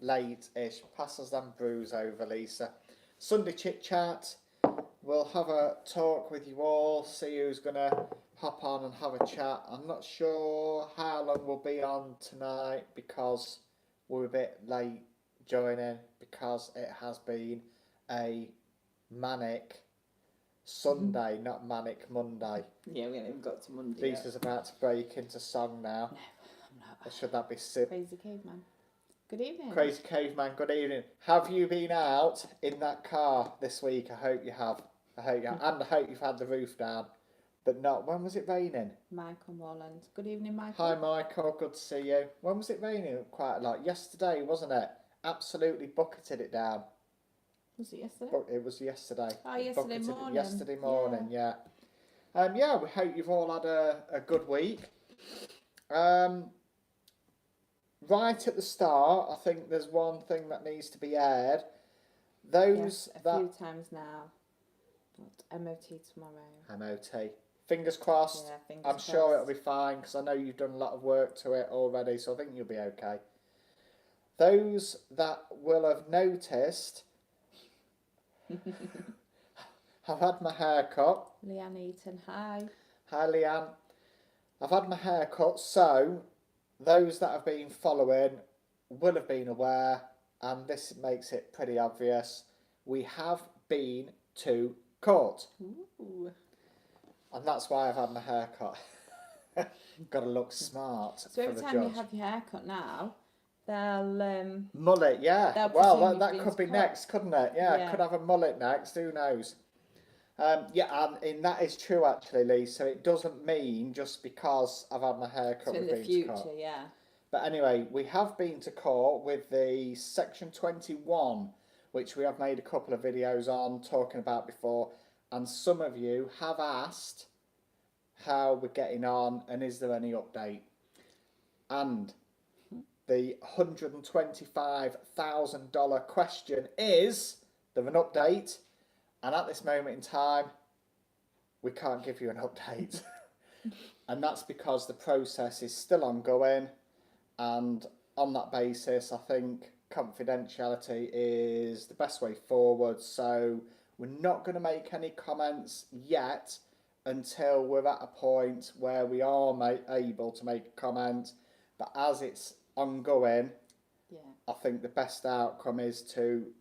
late-ish. Pass us them brews over, Lisa. Sunday chit chat. We'll have a talk with you all, see who's going to hop on and have a chat. I'm not sure how long we'll be on tonight because we're a bit late joining because it has been a manic Sunday, not manic Monday. Yeah, we haven't even got to Monday Lisa's about to break into song now. No, I'm not. Or should that be Sid? Crazy Caveman. Good evening. Crazy Caveman, good evening. Have you been out in that car this week? I hope you have. I hope you have. And I hope you've had the roof down. But not, when was it raining? Michael Morland. Good evening, Michael. Hi, Michael. Good to see you. When was it raining? Quite a lot. Yesterday, wasn't it? Absolutely bucketed it down. Was it yesterday? It was yesterday. Oh, yesterday morning. Yesterday morning, yeah. Yeah, we hope you've all had a good week. Right at the start, I think there's one thing that needs to be aired. Yes, a few times now. But MOT tomorrow. MOT. Fingers crossed. Yeah, fingers I'm crossed. sure it'll be fine because I know you've done a lot of work to it already, so I think you'll be okay. Those that will have noticed, I've had my hair cut. Leanne Eaton, hi. Hi, Leanne. I've had my hair cut, so those that have been following will have been aware, and this makes it pretty obvious. We have been to court. Ooh. And that's why I've had my hair cut. Got to look smart. So every time you have your hair cut now, they'll mullet, yeah. they'll Well, presume that you've could been be to court. next, couldn't it? Yeah, could have a mullet next. Who knows? Yeah, and that is true actually, Lee. So it doesn't mean just because I've had my hair cut. So in we've the been to future, court. yeah. But anyway, we have been to court with the Section 21, which we have made a couple of videos on talking about before, and some of you have asked how we're getting on and is there any update. And the $125,000 question is there an update? And at this moment in time, we can't give you an update. And that's because the process is still ongoing. And on that basis, I think confidentiality is the best way forward. So we're not going to make any comments yet until we're at a point where we are able to make a comment. But as it's ongoing, I think the best outcome is to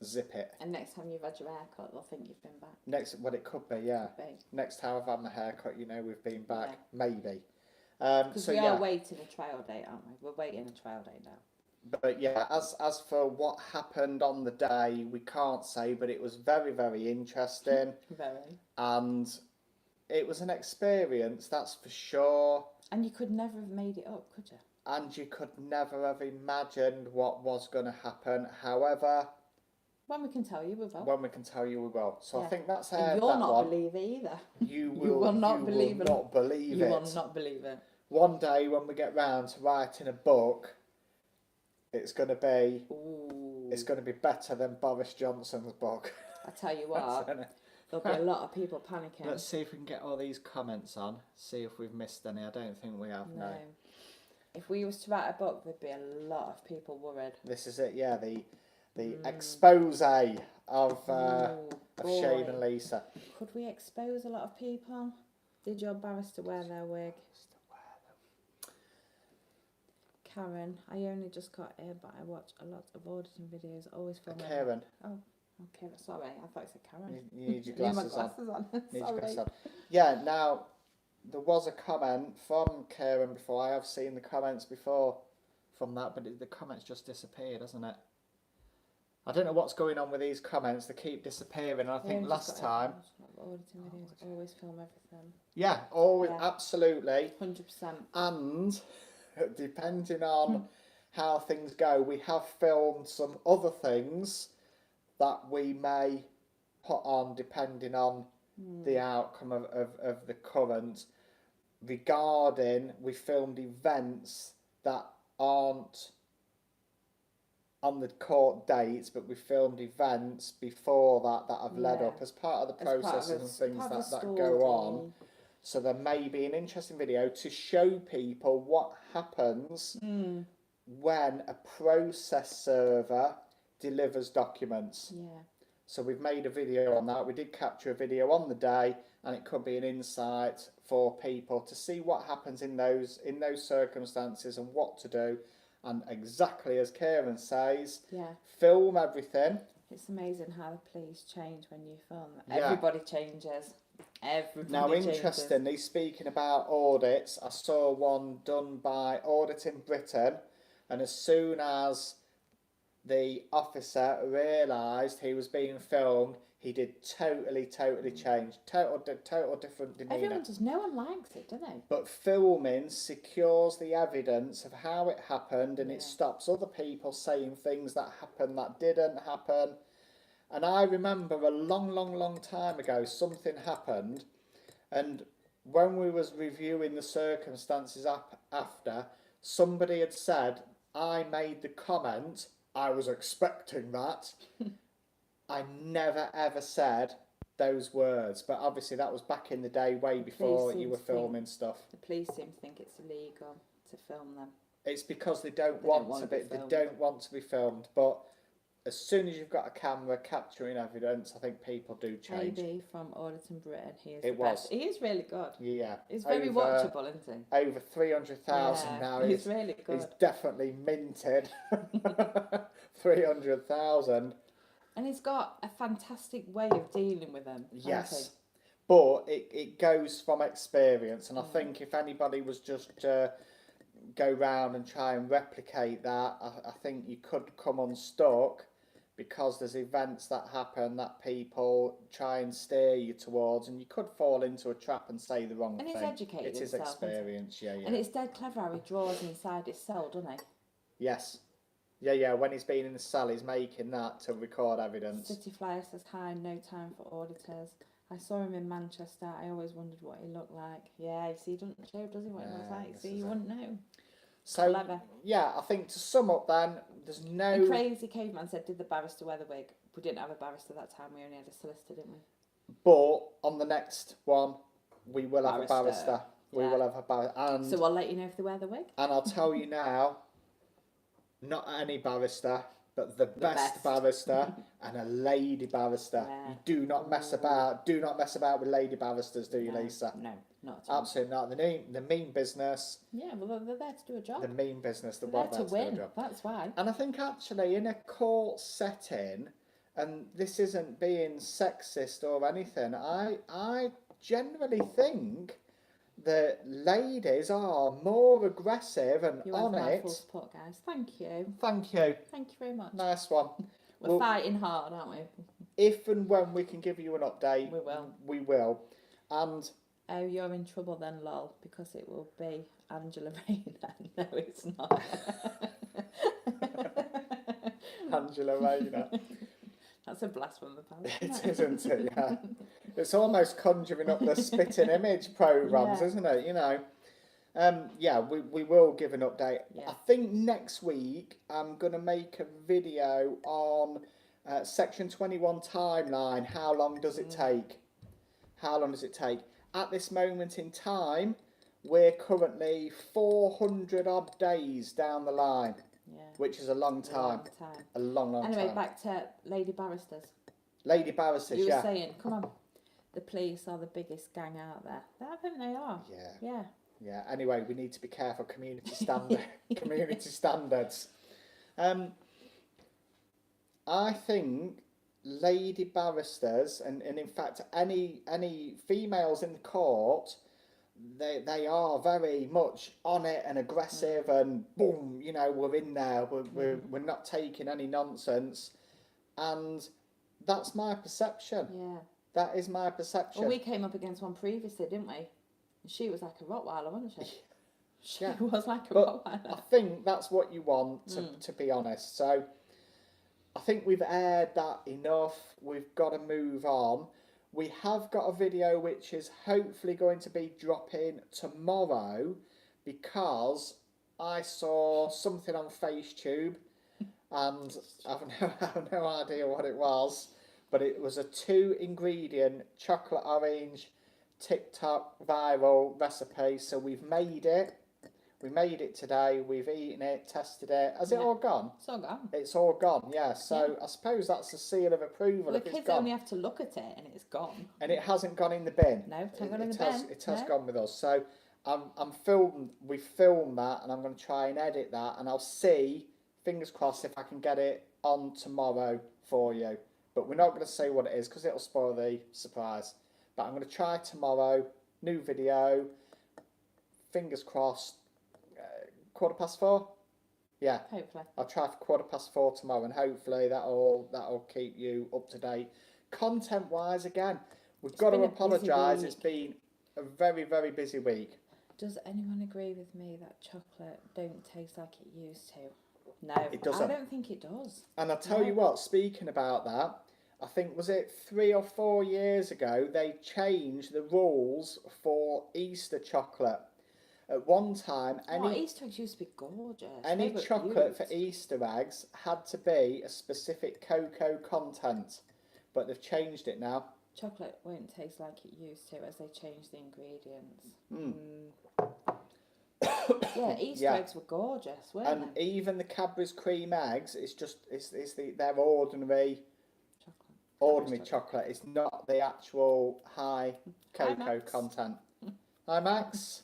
zip it. And next time you've had your hair cut, they'll think you've been back. Well, it could be, yeah. Could be. Next time I've had my hair cut, you know we've been back. Yeah. Maybe. Because we are waiting a trial date, aren't we? We're waiting a trial date now. But yeah, as for what happened on the day, we can't say, but it was very, very interesting. Very. And it was an experience, that's for sure. And you could never have made it up, could you? And you could never have imagined what was going to happen. However, when we can tell you, we will. When we can tell you, we will. So I think that's and you'll not believe it either. You will not believe it. You will not believe it. One day when we get round to writing a book, it's going to be better than Boris Johnson's book. I tell you what, there'll be a lot of people panicking. Let's see if we can get all these comments on. See if we've missed any. I don't think we have. No. If we was to write a book, there'd be a lot of people worried. This is it. Yeah, the expose of Shane and Lisa. Could we expose a lot of people? Did your barrister wear their wig? Karen, I only just got here, but I watch a lot of auditing videos. Always film. Karen. Oh, okay. Sorry, I thought it said Karen. You need your glasses on. Need your glasses on. Yeah. Now, there was a comment from Karen before. I have seen the comments before from that, but the comments just disappeared, hasn't it? I don't know what's going on with these comments. They keep disappearing. I think last time. Auditing videos. Always film everything. Yeah. Always. Yeah. Absolutely. 100%. And depending on how things go, we have filmed some other things that we may put on depending on the outcome of the current. Regarding, we filmed events that aren't on the court dates, but we filmed events before that have led up as part of the processes and things that go on. So there may be an interesting video to show people what happens when a process server delivers documents. Yeah. So we've made a video on that. We did capture a video on the day, and it could be an insight for people to see what happens in those circumstances and what to do. And exactly as Kieran says, film everything. It's amazing how the police change when you film. Yeah. Everybody changes. Everybody now, changes. interestingly, speaking about audits, I saw one done by Auditing Britain, and as soon as the officer realised he was being filmed, he did totally change. Total different demeanour. Everyone does. No one likes it, do they? But filming secures the evidence of how it happened, and it stops other people saying things that happened that didn't happen. And I remember a long time ago, something happened, and when we was reviewing the circumstances after, somebody had said, I made the comment, I was expecting that. I never ever said those words, but obviously that was back in the day, way before you were filming stuff. The police seem to think it's illegal to film them. It's because they don't want to be filmed. But as soon as you've got a camera capturing evidence, I think people do change. AB from Auditing Britain, he is the best. He is really good. Yeah. He's very watchable, isn't he? Over 300,000 now. He's really good. He's definitely minted 300,000. And he's got a fantastic way of dealing with them. Yes. But it goes from experience. And I think if anybody was just go round and try and replicate that, I think you could come unstuck, because there's events that happen that people try and steer you towards, and you could fall into a trap and say the wrong thing. And he's educated It is himself, experience, yeah. And it's dead clever how he draws inside his cell, doesn't he? Yes. Yeah, when he's been in the cell, he's making that to record evidence. City Flyer says, hi, no time for auditors. I saw him in Manchester. I always wondered what he looked like. Yeah, you see, he doesn't show, does he, what he looks like? See, you wouldn't know. So, clever. Yeah, I think to sum up then, there's no... The Crazy Caveman said, did the barrister wear the wig? We didn't have a barrister that time, we only had a solicitor, didn't we? But on the next one, we will have a barrister. We will have a barrister. And so I'll let you know if they wear the wig. And I'll tell you now, not any barrister, but the best barrister, and a lady barrister. Yeah. You do not mess about. Do not mess about with lady barristers, do you, Lisa? No, not at all. Absolutely not. The mean business. Yeah, well, they're there to do a job. The mean business. They're there to win. That's why. And I think actually in a court setting, and this isn't being sexist or anything, I generally think the ladies are more aggressive and on it. Full support, guys. Thank you. Thank you. Thank you very much. Nice one. We're fighting hard, aren't we? If and when we can give you an update, we will. We will. And oh, you're in trouble then, lol, because it will be Angela Rayner. No, it's not. Angela Rayner. That's a blast from the past. It isn't it? Yeah. It's almost conjuring up the spitting image programs, isn't it? You know. Yeah, we will give an update. Yeah. I think next week I'm going to make a video on Section 21 timeline. How long does it take? How long does it take? At this moment in time, we're currently 400 odd days down the line. Yeah. Which is a long time. A long time. Anyway, back to lady barristers. Lady barristers, you were saying, come on, the police are the biggest gang out there. I think they are. Yeah. Yeah. Yeah. Anyway, we need to be careful. Community standards. I think lady barristers, and in fact any females in the court, they are very much on it and aggressive and boom, you know, we're in there, we're not taking any nonsense, and that's my perception. Yeah, that is my perception. Well, we came up against one previously, didn't we? She was like a Rottweiler, wasn't she? She was like a Rottweiler. I think that's what you want, to be honest. So I think we've aired that enough. We've got to move on. We have got a video which is hopefully going to be dropping tomorrow, because I saw something on FaceTube and I've no idea what it was, but it was a 2-ingredient chocolate orange TikTok viral recipe. So we've made it. We made it today. We've eaten it, tested it. Has it all gone? It's all gone. It's all gone, yeah. So I suppose that's a seal of approval. Well, if the it's kids gone. only have to look at it and it's gone. And it hasn't gone in the bin. No, it hasn't gone in the bin. It has gone with us. So we filmed that, and I'm going to try and edit that, and I'll see, fingers crossed, if I can get it on tomorrow for you. But we're not going to say what it is because it'll spoil the surprise. But I'm going to try tomorrow. New video. Fingers crossed. 4:15. Yeah. Hopefully. I'll try for 4:15 tomorrow, and hopefully that'll keep you up to date. Content wise, again, we've got to apologise. It's been a very, very busy week. Does anyone agree with me that chocolate don't taste like it used to? No, it doesn't. I don't think it does. And I'll tell you what, speaking about that, I think, was it 3 or 4 years ago, they changed the rules for Easter chocolate. At one time, Easter eggs used to be gorgeous. Any chocolate for Easter eggs had to be a specific cocoa content, but they've changed it now. Chocolate won't taste like it used to as they change the ingredients. Yeah, Easter eggs were gorgeous, weren't they? And even the Cadbury's cream eggs, they're ordinary chocolate. It's not the actual high cocoa content. Hi, Max.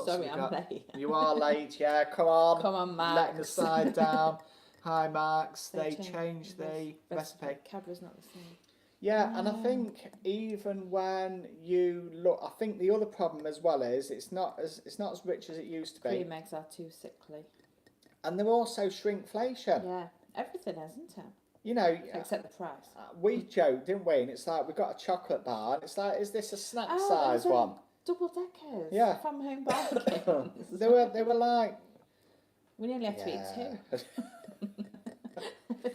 Sorry, I'm late. You are late, yeah. Come on. Come on, Max. Letting the side down. Hi, Max. They changed the recipe. Cadbury's not the same. Yeah, and I think even when you look, I think the other problem as well is it's not as rich as it used to be. Cream eggs are too sickly. And they're also shrinkflation. Yeah, everything isn't it? You know, except the price. We joked, didn't we? And it's like we got a chocolate bar, and it's like, is this a snack size one? Double deckers. Yeah. From home barbecues. they were like. We nearly had to eat two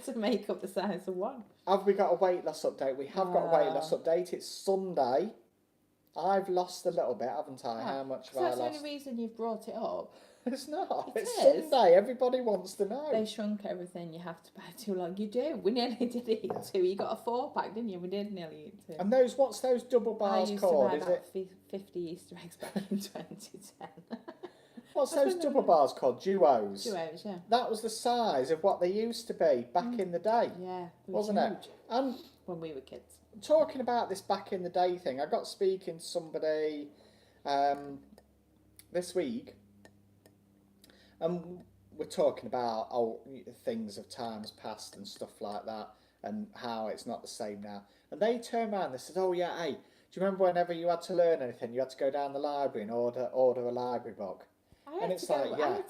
to make up the size of one. Have we got a weight loss update? We have got a weight loss update. It's Sunday. I've lost a little bit, haven't I? How much have I lost? That's the only reason you've brought it up. It's not. It it's is. Sunday. Everybody wants to know. They shrunk everything. You have to buy too long. You do. We nearly did eat two. You got a 4-pack, didn't you? We did nearly eat two. And what's those double bars called? I used to buy about 50 Easter eggs back in 2010. What's those double bars called? Duos. Duos, yeah. That was the size of what they used to be back in the day. Yeah, wasn't huge. it? And when we were kids. Talking about this back in the day thing, I got speaking to somebody this week, and we're talking about things of times past and stuff like that, and how it's not the same now. And they turned around and they said, "Oh yeah, hey, do you remember whenever you had to learn anything, you had to go down the library and order a library book?" I had to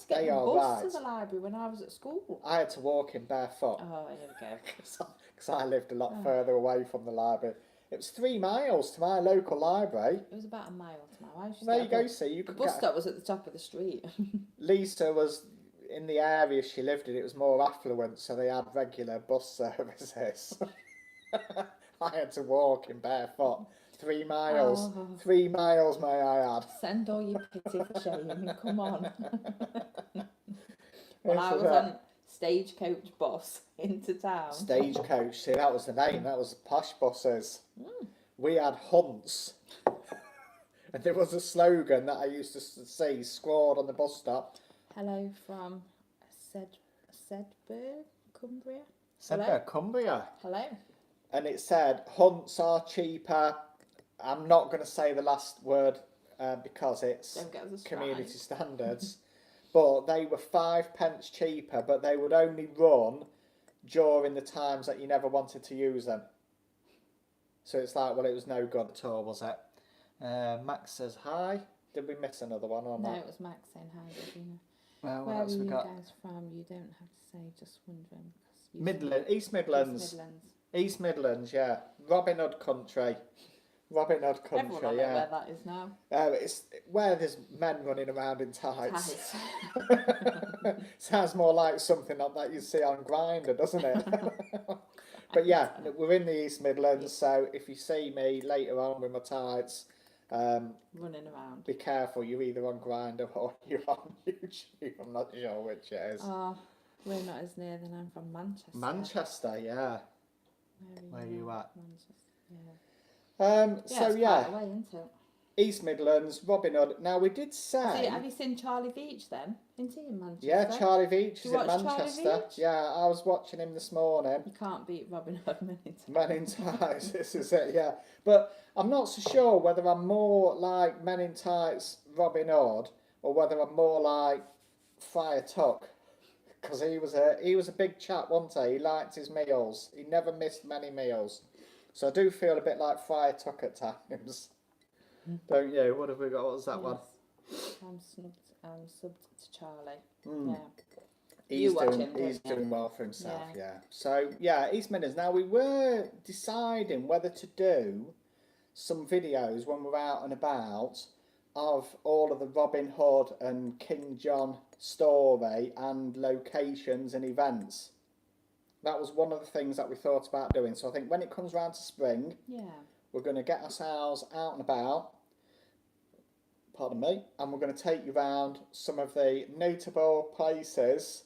get the bus to the library when I was at school. I had to walk in barefoot. Oh, here we go. Because I lived a lot further away from the library. It was 3 miles to my local library. It was about a mile to my house. There you go, see. The bus stop was at the top of the street. Lisa was in the area she lived in. It was more affluent, so they had regular bus services. I had to walk in barefoot. 3 miles. 3 miles, may I add. Send all your pity for shame. Come on. When I was on Stagecoach bus into town. Stagecoach. See, that was the name. That was posh buses. We had hunts. And there was a slogan that I used to see scrawled on the bus stop. Hello from Sedbergh, Cumbria. Sedbergh, Cumbria. Hello. And it said, hunts are cheaper. I'm not going to say the last word because it's community standards. But they were 5 pence cheaper, but they would only run during the times that you never wanted to use them. So it's like, well, it was no good at all, was it? Max says hi. Did we miss another one or not? No, it was Max saying hi, Davina. Well, where are you guys from? You don't have to say, just wondering. East Midlands. East Midlands, yeah. Robin Hood country. Robin Hood country, everyone knows where that is now. It's where there's men running around in tights. Sounds more like something like that you see on Grindr, doesn't it? But yeah, we're in the East Midlands, so if you see me later on with my tights, running around, be careful. You're either on Grindr or you're on YouTube. I'm not sure which it is. Oh, we're not as near than I'm from Manchester. Manchester, yeah. Where are you at? Manchester, yeah. So yeah, quite a way, isn't it? East Midlands, Robin Hood. Now we did So say, have you seen Charlie Veach then? Isn't he in Manchester? yeah, Charlie Veach Do is you in watch Charlie Manchester. Veach? Yeah, I was watching him this morning. You can't beat Robin Hood Men in Tights. Men in Tights, this is it, yeah. But I'm not so sure whether I'm more like Men in Tights, Robin Hood, or whether I'm more like Friar Tuck. Because he was a big chap, wasn't he? He liked his meals. He never missed many meals. So I do feel a bit like Friar Tuck at times. Don't you? What have we got? What's that one? I'm subbed to Charlie. Mm. Yeah. He's doing well for himself, yeah. So, yeah, East Midlands. Now, we were deciding whether to do some videos when we're out and about of all of the Robin Hood and King John story and locations and events. That was one of the things that we thought about doing. So I think when it comes round to spring, we're going to get ourselves out and about, pardon me, and we're going to take you round some of the notable places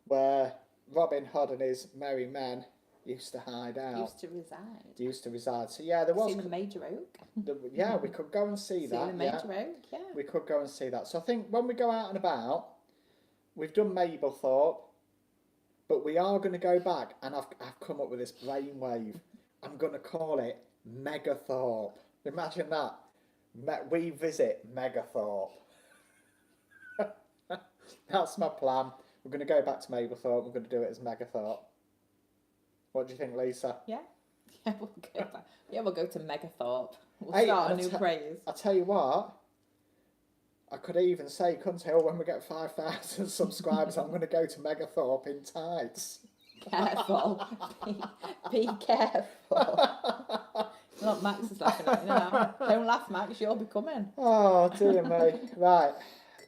where Robin Hood and his merry men used to hide out. Used to reside. So yeah, there was... Seen the Major Oak. Yeah, we could go and see that. The Major Oak, yeah. We could go and see that. So I think when we go out and about, we've done Mablethorpe, but we are going to go back, and I've come up with this brainwave. I'm going to call it Megathorpe. Imagine that. We visit Megathorpe. That's my plan. We're going to go back to Mablethorpe. We're going to do it as Megathorpe. What do you think, Lisa? Yeah. Yeah, we'll go back. Yeah, we'll go to Megathorpe. We'll Hey, start a new craze. I'll tell you what. I could even say, couldn't I, when we get 5,000 subscribers, I'm going to go to Megathorpe in tights. Careful. Be careful. Look, Max is laughing at you now. Don't laugh, Max. You'll be coming. Oh, dear me. Right.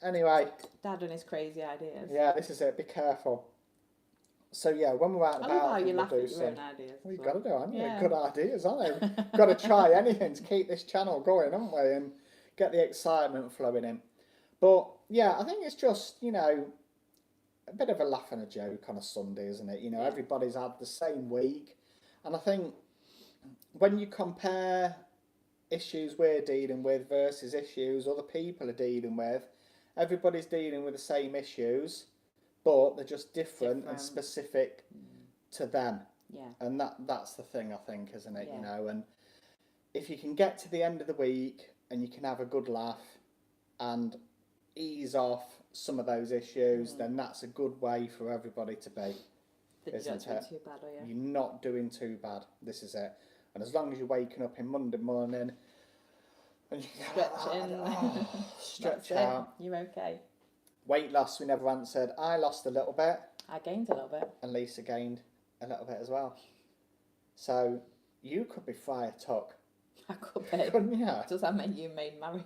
Anyway. Dad and his crazy ideas. Yeah, this is it. Be careful. So, yeah, when we're out and I love about... how you laugh at your some... own ideas. Well, you've got to do, haven't you? Yeah. Good ideas, aren't they? Got to try anything to keep this channel going, haven't we? And get the excitement flowing in. But, yeah, I think it's just, you know, a bit of a laugh and a joke on a Sunday, isn't it? You know, everybody's had the same week. And I think when you compare issues we're dealing with versus issues other people are dealing with, everybody's dealing with the same issues, but they're just different and specific to them. Yeah. And that's the thing, I think, isn't it? Yeah. You know, and if you can get to the end of the week and you can have a good laugh and ease off some of those issues, then that's a good way for everybody to be. Isn't it? Too bad, are you? You're not doing too bad. This is it. And as long as you're waking up in Monday morning and you stretch out. You're okay. Weight loss, we never answered. I lost a little bit. I gained a little bit. And Lisa gained a little bit as well. So you could be Friar Tuck. I could be. Couldn't you? Does that make you Maid Marian?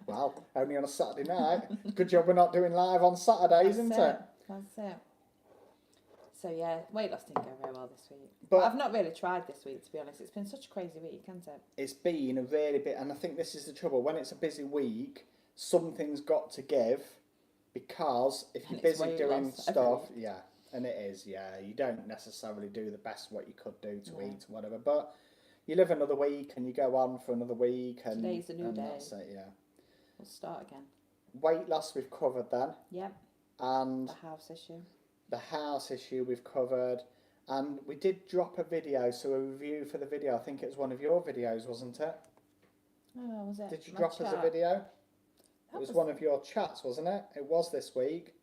Well, only on a Saturday night. Good job we're not doing live on Saturdays, isn't it? That's it. So yeah, weight loss didn't go very well this week. But I've not really tried this week, to be honest. It's been such a crazy week, hasn't it? It's been a really bit, and I think this is the trouble. When it's a busy week, something's got to give, because if you're busy doing stuff, yeah, and it is, yeah, you don't necessarily do the best what you could do to eat or whatever, but you live another week and you go on for another week, and today's a new day. That's it, yeah. We'll start again. Weight loss we've covered then. Yep. And the house issue. The house issue we've covered, and we did drop a video, so a review for the video. I think it was one of your videos, wasn't it? Oh, was it? Did you drop us a video? It was one of your chats, wasn't it? It was this week.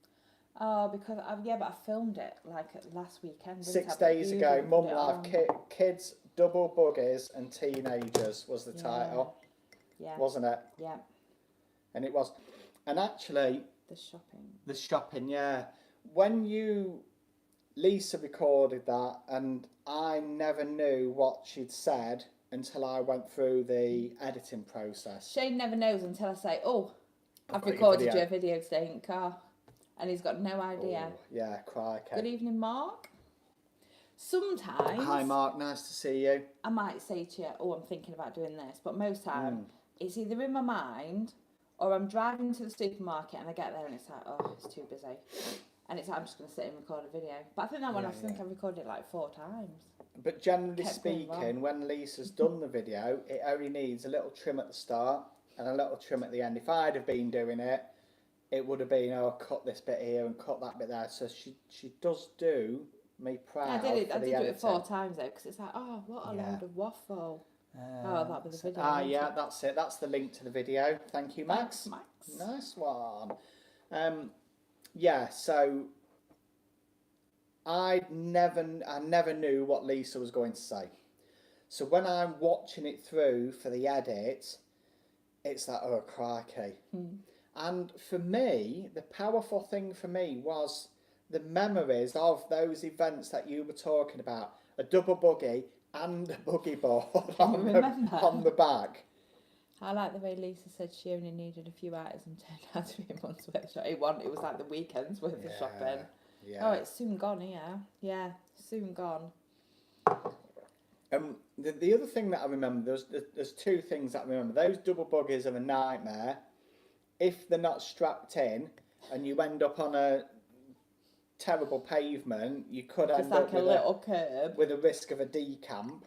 Oh, because but I filmed it like last weekend. 6 days ago. Mum Life, Kids, Double Buggies and Teenagers was the title. Yeah. Wasn't it? Yeah. And it was. And actually... The shopping, yeah. When Lisa recorded that, and I never knew what she'd said until I went through the editing process. Shane never knows until I say, oh, I've recorded your video today in the car. And he's got no idea. Oh, yeah, crikey. Good evening, Mark. Sometimes... Hi, Mark. Nice to see you. I might say to you, oh, I'm thinking about doing this. But most time, it's either in my mind, or I'm driving to the supermarket and I get there and it's like, oh, it's too busy. And it's like, I'm just going to sit and record a video. But I think that one, I think I've recorded it like 4 times. But generally speaking, when Lisa's done the video, it only needs a little trim at the start, and a little trim at the end. If I'd have been doing it, it would have been, oh, cut this bit here and cut that bit there. So she does do me proud. I did for the do it 4 editing. times though, because it's like, oh, what a Yeah. load of waffle. Oh, that'll be the video. Yeah, that's it. That's the link to the video. Thank you, Max. Thanks, Max. Nice one. Yeah, so I never knew what Lisa was going to say. So when I'm watching it through for the edit, it's like, oh, crikey. And for me, the powerful thing for me was the memories of those events that you were talking about. A double buggy and a buggy board on the back. I like the way Lisa said she only needed a few items and turned out to be a month's worth of shopping. It was like the weekend's worth of shopping. Yeah. Oh, it's soon gone here. Yeah, soon gone. The other thing that I remember, there's 2 things that I remember. Those double buggies are a nightmare. If they're not strapped in and you end up on a terrible pavement, you could end up with a little curb with a risk of a decamp.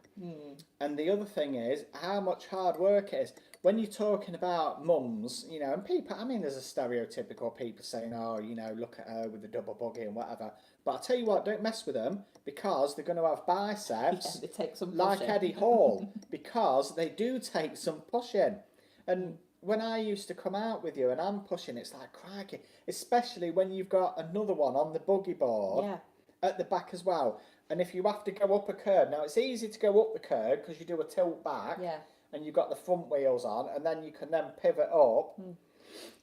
And the other thing is how much hard work it is. When you're talking about mums, you know, and people, I mean, there's a stereotypical people saying, oh, you know, look at her with the double buggy and whatever. But I'll tell you what, don't mess with them, because they're going to have biceps they take some like pushing. Eddie Hall, because they do take some pushing. And when I used to come out with you and I'm pushing, it's like, crikey, especially when you've got another one on the buggy board at the back as well. And if you have to go up a curb, now it's easy to go up the curb because you do a tilt back and you've got the front wheels on, and then you can then pivot up.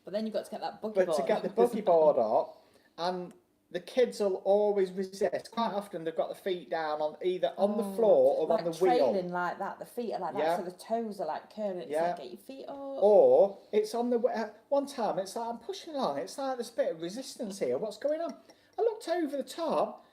But then you've got to get that buggy board. But to get the buggy board up, and the kids will always resist. Quite often they've got the feet down on either on the floor or like on the wheel. trailing like that, the feet are like that, so the toes are like curling. It's like, get your feet up. Or it's on the one time. It's like I'm pushing along. It's like there's a bit of resistance here. What's going on? I looked over the top.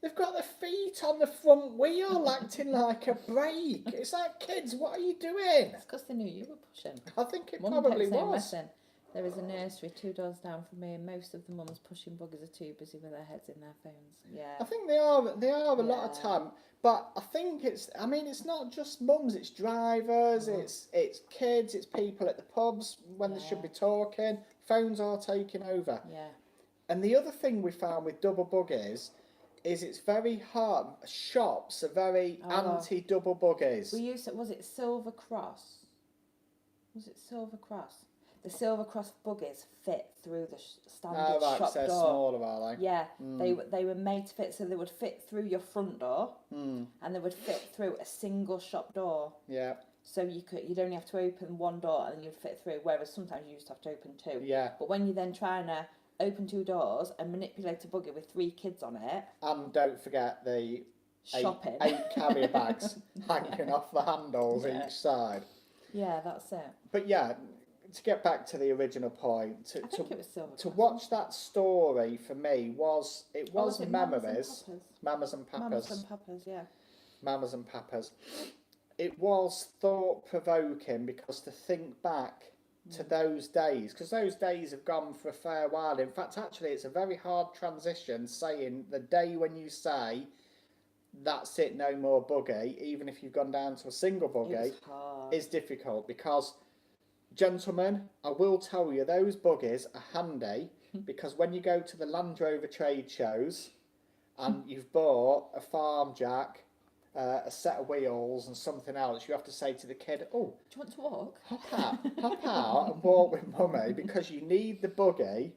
They've got their feet on the front wheel, acting like a brake. It's like, kids, what are you doing? It's because they knew you were pushing. I think it Mum probably kept saying, was. listen, there is a nursery 2 doors down from me, and most of the mums pushing buggies are too busy with their heads in their phones. Yeah. I think they are a lot of time. But I think it's not just mums, it's drivers, it's kids, it's people at the pubs when they should be talking. Phones are taking over. Yeah. And the other thing we found with double buggies is it's very hard. Shops are very anti-double buggies. We used to, was it Silver Cross? Was it Silver Cross? The Silver Cross buggies fit through the standard shop they're door. smaller, are they? Yeah, they were made to fit, so they would fit through your front door, and they would fit through a single shop door. Yeah. So you'd only have to open one door and then you'd fit through. Whereas sometimes you used to have to open 2. Yeah. But when you're then trying to open 2 doors and manipulate a buggy with 3 kids on it, and don't forget the shopping 8 carrier bags hanging off the handles each side. Yeah, that's it. But yeah, to get back to the original point, to watch that story for me was memories. Mamas and Papas. Mamas and Papas, yeah. Mamas and Papas. It was thought provoking because to think back to those days, because those days have gone for a fair while. In fact, actually, it's a very hard transition saying the day when you say that's it, no more buggy, even if you've gone down to a single buggy, is difficult because, gentlemen, I will tell you, those buggies are handy because when you go to the Land Rover trade shows and you've bought a farm jack, a set of wheels and something else, you have to say to the kid, oh, do you want to walk? Hop out and walk with mummy, because you need the buggy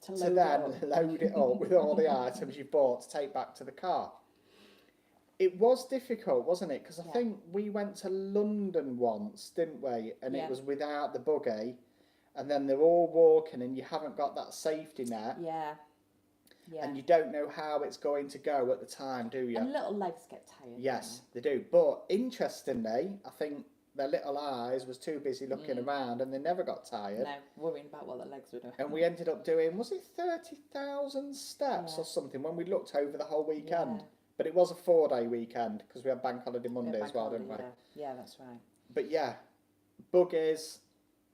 to then load it up with all the items you've bought to take back to the car. It was difficult, wasn't it? Because I think we went to London once, didn't we? And it was without the buggy, and then they're all walking and you haven't got that safety net. Yeah. Yeah. And you don't know how it's going to go at the time, do you? And little legs get tired. Yes, they do. But interestingly, I think their little eyes was too busy looking around and they never got tired. No, worrying about what their legs were doing. And we ended up doing, was it 30,000 steps or something when we looked over the whole weekend? Yeah. But it was a 4-day weekend because we had Bank Holiday Monday as well, didn't we? Yeah, that's right. But yeah, buggies,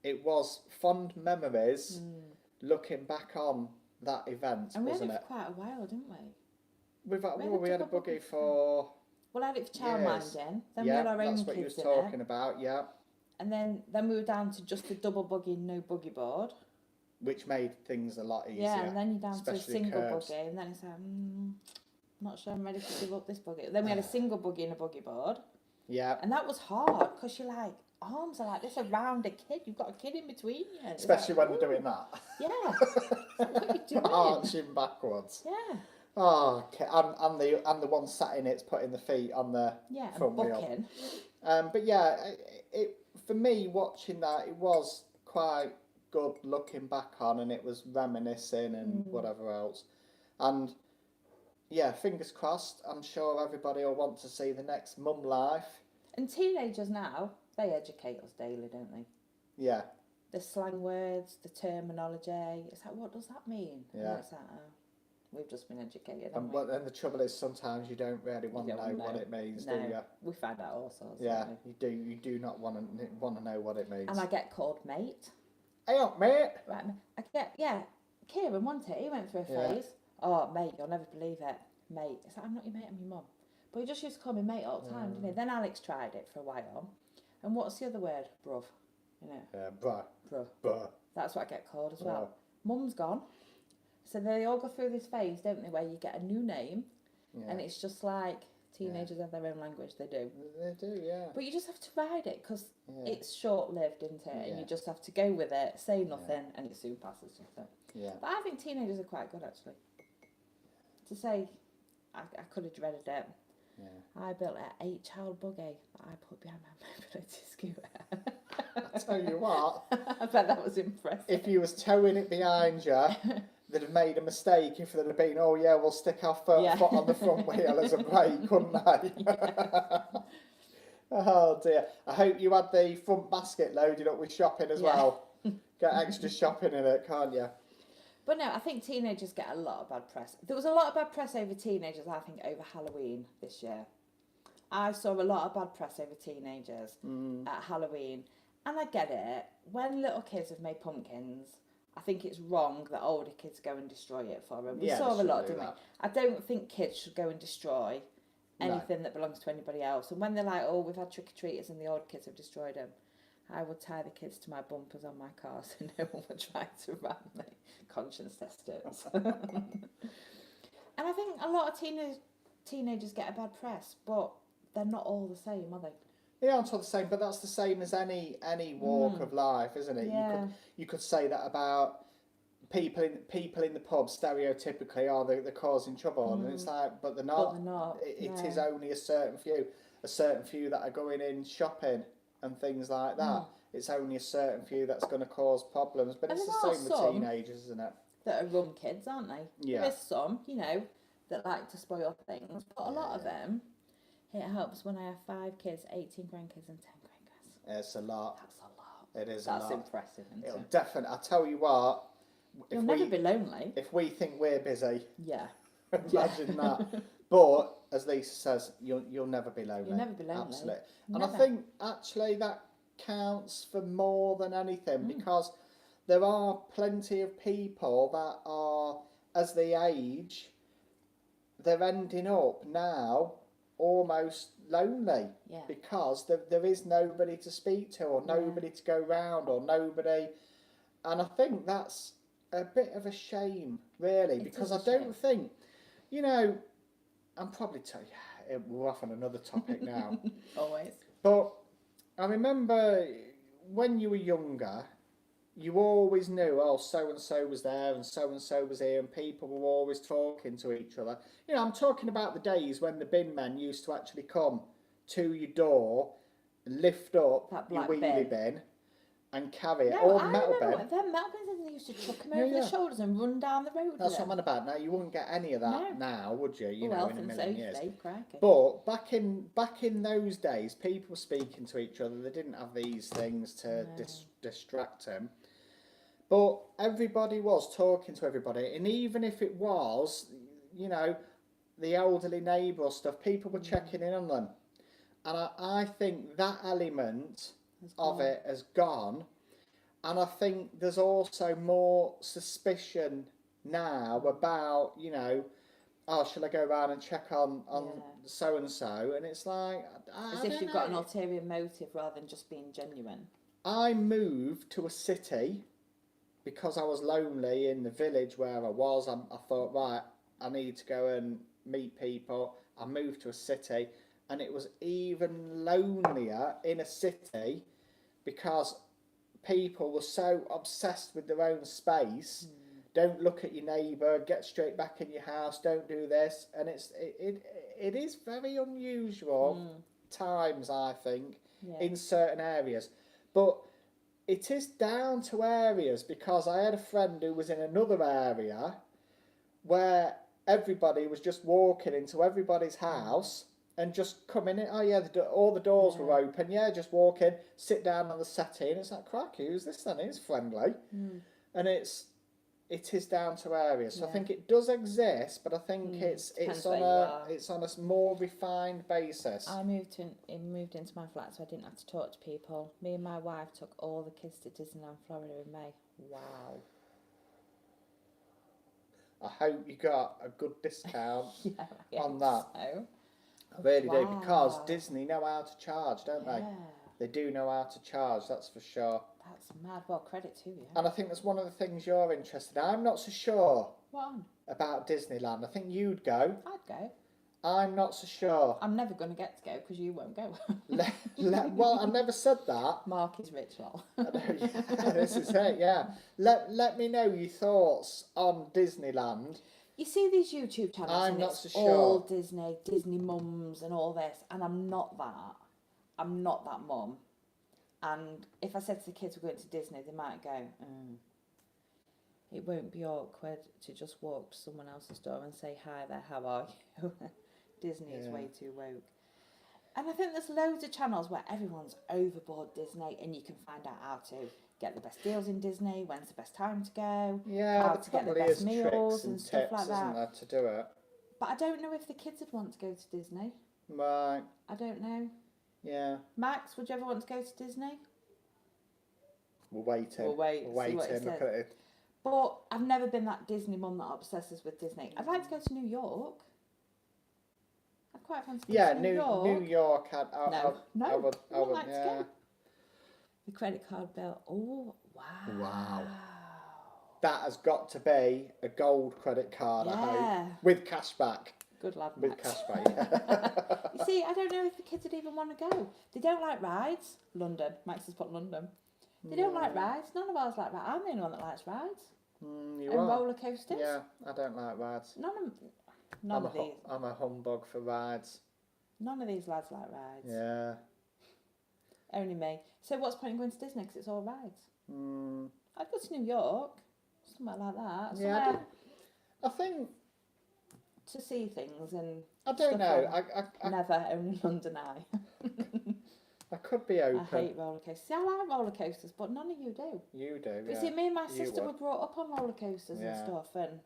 it was fond memories looking back on that event, and wasn't we had it? For quite a while, didn't we? We had a buggy for... Well, I had it for childminding. Then we yeah, had our own that's what kids you was talking about, yeah. And then we were down to just a double buggy, no buggy board. Which made things a lot easier. Yeah, and then you're down to a especially single curbs. buggy, and then it's like, not sure I'm ready to give up this buggy. Then we had a single buggy and a buggy board. Yeah. And that was hard, because you're like, arms are like this around a kid. You've got a kid in between you. It's Especially like, when they're doing that. Yeah. What are you doing? Arching backwards. Yeah. Oh, okay. And the one sat in it's putting the feet on the front and wheel. bucking. But yeah, it for me watching that, it was quite good looking back on, and it was reminiscing and whatever else. And yeah, fingers crossed. I'm sure everybody will want to see the next Mum Life. And teenagers now, they educate us daily, don't they? Yeah. The slang words, the terminology. It's like, what does that mean? Yeah. And it's like, we've just been educated. And the trouble is, sometimes you don't really want to know what it means, do you? We find out all sorts. Yeah, you do. You do not want to know what it means. And I get called mate. Hey up, mate. Right, I get Kieran, wasn't it? He went through a phase. Oh, mate, you'll never believe it, mate. It's like, I'm not your mate, I'm your mum. But he just used to call me mate all the time, didn't he? Then Alex tried it for a while. And what's the other word? Bruv. You know? Bruh. Bruh. That's what I get called as well. Mum's gone. So they all go through this phase, don't they, where you get a new name, and it's just like teenagers have their own language. They do. They do, yeah. But you just have to ride it, because it's short-lived, isn't it? And you just have to go with it, say nothing, and it soon passes. Yeah. But I think teenagers are quite good, actually. To say, I could have dreaded it. Yeah. I built an 8-child buggy that I put behind my mobility scooter. I tell you what. I bet that was impressive. If you was towing it behind you, they'd have made a mistake if they'd have been, oh yeah, we'll stick our foot on the front wheel as a brake, couldn't they? Oh dear. I hope you had the front basket loaded up with shopping as well. Get extra shopping in it, can't you? But no, I think teenagers get a lot of bad press. There was a lot of bad press over teenagers, I think, over Halloween this year. I saw a lot of bad press over teenagers at Halloween. And I get it. When little kids have made pumpkins, I think it's wrong that older kids go and destroy it for them. We saw a lot, didn't we? I don't think kids should go and destroy anything that belongs to anybody else. And when they're like, oh, we've had trick-or-treaters and the old kids have destroyed them, I would tie the kids to my bumpers on my car so no one would try to ram me. Conscience testers. And I think a lot of teenagers get a bad press, but they're not all the same, are they? They aren't all the same, but that's the same as any walk of life, isn't it? Yeah. You could say that about people in the pub. Stereotypically, they're causing trouble, and it's like, but they're not. But they're not. It is only a certain few that are going in shopping and things like that. It's only a certain few that's going to cause problems, but it's the same with teenagers, isn't it? That are rum kids, aren't they? Yeah. There's some, that like to spoil things, but a lot of them, it helps when I have 5 kids, 18 grandkids and 10 grandkids. It's a lot. That's a lot. It is That's a lot. impressive, isn't It'll it? definitely. I tell you what. You'll never be lonely. If we think we're busy, Yeah. imagine that. But as Lisa says, you'll never be lonely. You'll never be lonely. Absolutely. Never. And I think actually that counts for more than anything, because there are plenty of people that are, as they age, they're ending up now almost lonely, because there is nobody to speak to, or nobody to go round, or nobody. And I think that's a bit of a shame, really, because I don't think, I'm probably we're off on another topic now. Always. But I remember when you were younger, you always knew, oh, so-and-so was there and so-and-so was here, and people were always talking to each other. I'm talking about the days when the bin men used to actually come to your door, lift up your wheelie bin and carry it, or the metal bin. Them metal bins, and they used to chuck them over their shoulders and run down the road. That's what I'm on about. Now, you wouldn't get any of that now, would you? In a million years. Crikey. But back in those days, people were speaking to each other. They didn't have these things to distract them. But everybody was talking to everybody, and even if it was, the elderly neighbour or stuff, people were checking in on them. And I think that element of it has gone. And I think there's also more suspicion now about, oh, shall I go around and check on Yeah. so and so? And it's like, I As don't if you've know. got an ulterior motive rather than just being genuine. I moved to a city because I was lonely in the village where I was. I thought, right, I need to go and meet people. I moved to a city, and it was even lonelier in a city because people were so obsessed with their own space. Don't look at your neighbour. Get straight back in your house. Don't do this. And it is very unusual times, I think, Yeah. in certain areas. But it is down to areas, because I had a friend who was in another area where everybody was just walking into everybody's house and just coming in. Oh yeah, all the doors were open. Yeah, just walk in, sit down on the settee, and it's like, crikey, who's this then? He's friendly. And it is down to areas. So I think it does exist, but I think it's Depends on where you are. it's on a more refined basis. I moved into my flat, so I didn't have to talk to people. Me and my wife took all the kids to Disneyland, Florida in May. Wow. I hope you got a good discount Yeah, on that. So. I really do, because Wow. Disney know how to charge, don't they? Yeah. They do know how to charge, that's for sure. That's mad. Well, credit to you. And I think that's one of the things you're interested in. I'm not so sure What on? about Disneyland. I think you'd go. I'd go. I'm not so sure. I'm never going to get to go because you won't go. Well, I never said that. Mark is rich, lol. I know, yeah, this is it, yeah. Let me know your thoughts on Disneyland. You see these YouTube channels I'm and not it's so all sure. Disney mums and all this, and I'm not that. I'm not that mum. And if I said to the kids we're going to Disney, they might go, it won't be awkward to just walk to someone else's door and say, hi there, how are you? Disney is way too woke. And I think there's loads of channels where everyone's overboard Disney, and you can find out how to get the best deals in Disney, when's the best time to go, Yeah, how there to get the probably best is meals tricks and and stuff tips, like isn't that. there, to do it. But I don't know if the kids would want to go to Disney. Right, I don't know. yeah. Max, would you ever want to go to Disney? We're waiting. We'll wait, We're see what he waiting. Look says. at it. But I've never been that Disney mum that obsesses with Disney. I'd like to go to New York. I'd quite fancy going Yeah, to New York. New York. I No, would, I wouldn't like to yeah. go. The credit card bill. Oh, wow. Wow. That has got to be a gold credit card, I Yeah. hope. With cashback. Good lad, With Max. cashback. You see, I don't know if the kids would even want to go. They don't like rides. London. Max has put London. They don't like rides. None of ours like rides. I'm the only one that likes rides. You And are. roller coasters. Yeah, I don't like rides. None of these. I'm a humbug for rides. None of these lads like rides. Yeah. Only me. So what's the point in going to Disney? Because it's all rides. Mm, I'd go to New York. Somewhere like that. yeah, Somewhere I think, to see things and I don't stuff know. on. Never, only London Eye. I could be open. I hate roller coasters. See, I like roller coasters, but none of you do. You do, But yeah. see, me and my You sister would. were brought up on roller coasters and Yeah. stuff, and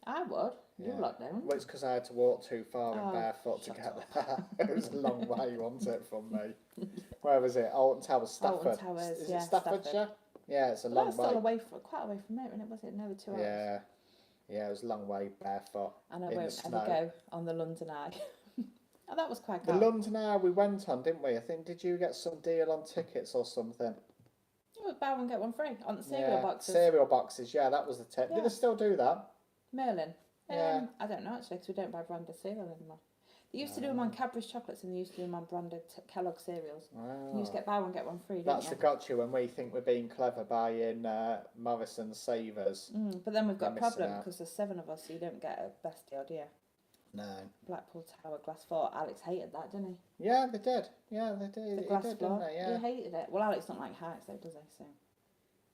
I would. You Yeah. lot don't. Well, it's because I had to walk too far Oh, in barefoot to shut get up. there. It was a long way, wasn't it, from me? Where was it? Alton Towers, Stafford. Alton Towers, Is yeah, it Staffordshire? Yeah, it's a But long that's way. still quite away from it, wasn't it? Nearly 2 hours. Yeah. Yeah, it was a long way barefoot. And I in the won't snow. ever go on the London Eye. Oh, that was quite The cool. London Eye we went on, didn't we? I think, did you get some deal on tickets or something? It was buy one get one free on the cereal boxes. Cereal boxes, yeah, that was the tip. Yeah. Do they still do that? Merlin. Yeah. I don't know actually because we don't buy branded cereal anymore. They used to do them on Cadbury's chocolates and they used to do them on branded Kellogg cereals. You used to get buy one get one free, didn't That's you? the gotcha when we think we're being clever buying Morrison's Savers. But then we've got a They're missing problem out. because there's 7 of us, so you don't get a best deal, do you? No. Blackpool Tower glass floor. Alex hated that, didn't he? Yeah, they did. Yeah, they did. The He glass did, floor. didn't they? Yeah. He hated it. Well, Alex don't like heights though, does he? So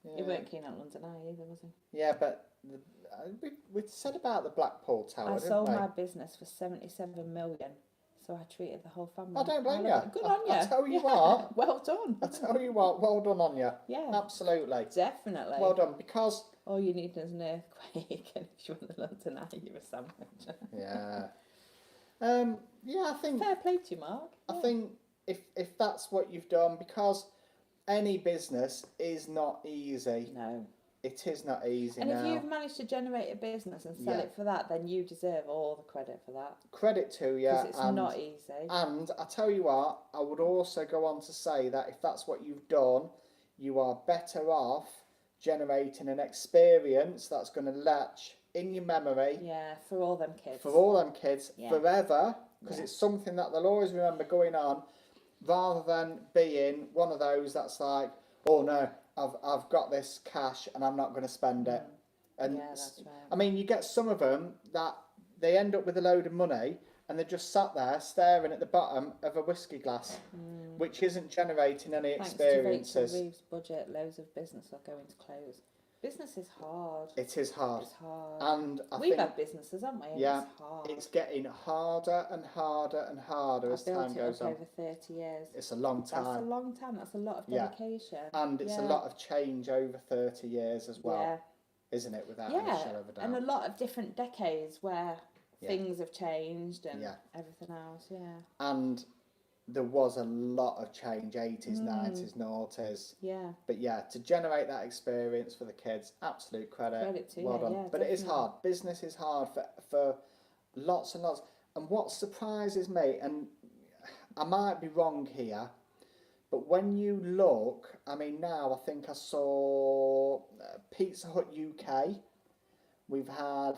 he Yeah. weren't keen on London Eye either, was he? Yeah, but we said about the Blackpool Tower, I didn't sold we? my business for 77 million, so I treated the whole family. I don't blame love you. it. Good on you. I tell you what. Well done. I tell you what, well done on you. Yeah. Absolutely. Definitely. Well done, because All you need is an earthquake, and if you want the London Eye, you're a sandwich. yeah. Yeah, I think Fair play to you, Mark. I Yeah. think if that's what you've done, because any business is not easy. No. It is not easy And now. if you've managed to generate a business and sell it for that, then you deserve all the credit for that. Credit to you. Because it's not easy. And I tell you what, I would also go on to say that if that's what you've done, you are better off generating an experience that's going to latch in your memory. Yeah, for all them kids. For all them kids, forever, because it's something that they'll always remember going on, rather than being one of those that's like, oh no, I've got this cash and I'm not going to spend it. And that's right. I mean, you get some of them that they end up with a load of money and they're just sat there staring at the bottom of a whiskey glass, which isn't generating any experiences. Thanks to Rachel Reeves' budget, loads of business are going to close. Business is hard. It is hard. It's hard. And We've had businesses, haven't we? And yeah, it's hard. it's getting harder and harder and harder as time goes on. Over 30 years. It's a long time. That's a long time. That's a lot of dedication. And it's a lot of change over 30 years as well, isn't it? Without any shadow of a doubt. And a lot of different decades where things have changed and everything else. And there was a lot of change, 80s, 90s, noughties. Yeah. But yeah, to generate that experience for the kids, absolute credit. Credit to well you, done. yeah, But it is hard. Business is hard for lots and lots. And what surprises me, and I might be wrong here, but when you look, I mean, now I think I saw Pizza Hut UK. We've had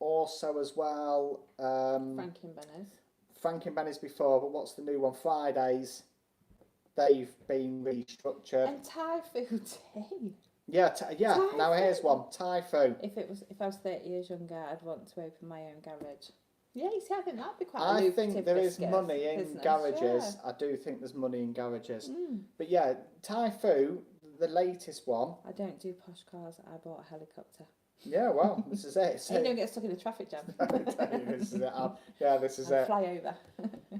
also as well Frank and Benny's before, but what's the new one? Fridays. They've been restructured. And Thai food tea. Yeah, Thai now food. here's one. Thai food. If I was 30 years younger, I'd want to open my own garage. Yeah, you see, I think that'd be quite. I think there is money in business, garages. I do think there's money in garages. But yeah, Thai food, the latest one. I don't do posh cars. I bought a helicopter. Yeah, well, this is it. So you don't get stuck in a traffic jam. This is it. This is it. Fly over.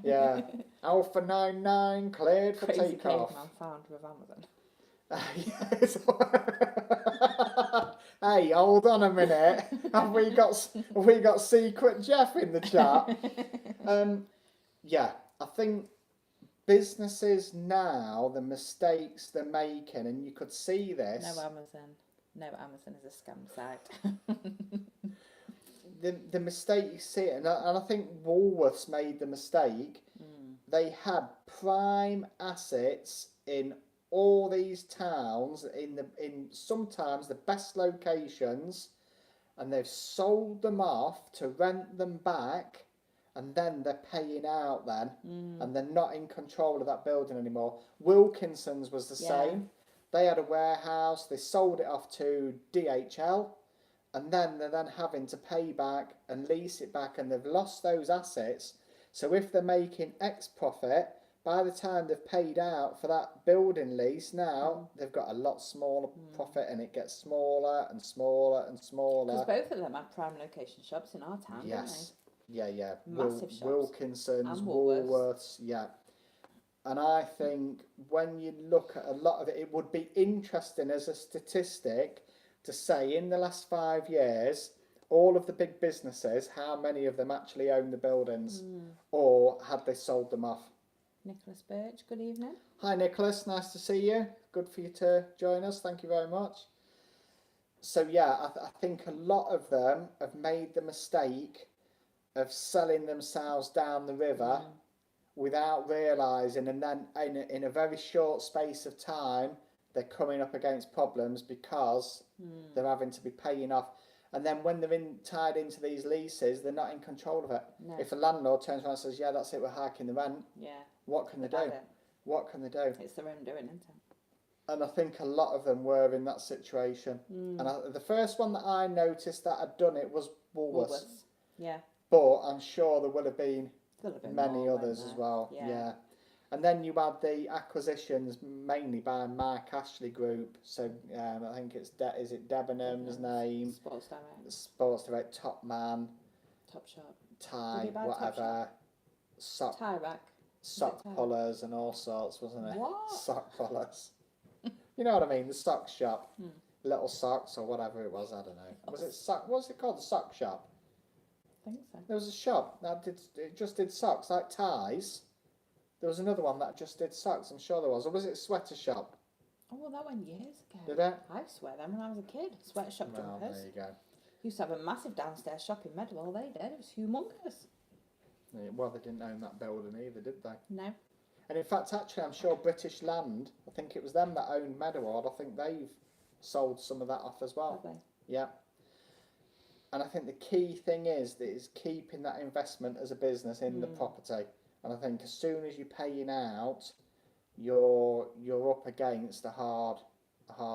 Yeah. Alpha 99 cleared for Crazy takeoff. caveman found with Amazon. Hey, hold on a minute. Have we got Secret Jeff in the chat? Yeah, I think businesses now, the mistakes they're making, and you could see this. No, Amazon is a scam site. The mistake you see, and I think Woolworths made the mistake. They had prime assets in all these towns, in sometimes the best locations, and they've sold them off to rent them back, and then they're paying out then, and they're not in control of that building anymore. Wilkinson's was the same. They had a warehouse, they sold it off to DHL, and then they're then having to pay back and lease it back, and they've lost those assets. So if they're making X profit, by the time they've paid out for that building lease, now they've got a lot smaller profit, and it gets smaller and smaller and smaller. Because both of them have prime location shops in our town, don't they? Yeah. Massive shops. Wilkinson's, And Woolworths, yeah. And I think when you look at a lot of it, it would be interesting as a statistic to say in the last 5 years, all of the big businesses, how many of them actually own the buildings, or had they sold them off? Nicholas Birch, good evening. Hi Nicholas, nice to see you. Good for you to join us. Thank you very much. So yeah, I think a lot of them have made the mistake of selling themselves down the river without realising, and then in a very short space of time, they're coming up against problems because they're having to be paying off. And then when they're tied into these leases, they're not in control of it. No. If a landlord turns around and says, yeah, that's it, we're hiking the rent, what can they do? What can they do? It's their own doing, isn't it? And I think a lot of them were in that situation. And the first one that I noticed that had done it was Woolworths. Yeah. But I'm sure there would have been many more, others as well. Yeah. And then you had the acquisitions mainly by Mark Ashley Group. So I think is it Debenham's name? Sports Direct, Top Man. Top Shop. Tie, whatever. Sock. Tie Rack. Sock pullers and all sorts, wasn't it? What? Sock pullers. You know what I mean? The sock shop. Little socks or whatever it was, I don't know. Was it sock? What was it called? The sock shop? I think so. There was a shop that just did socks, like ties. There was another one that just did socks, I'm sure there was. Or was it a sweater shop? Oh, well, that went years ago. Did it? I used to wear them when I was a kid. Sweatshop Well, jumpers. there you go. Used to have a massive downstairs shop in Medwall. They did. It was humongous. Yeah, well, they didn't own that building either, did they? No. And in fact, actually, I'm sure British Land, I think it was them that owned Meadoward, I think they've sold some of that off as well. Have they? Yeah. And I think the key thing is keeping that investment as a business in the property. And I think as soon as you're paying out, you're up against a hard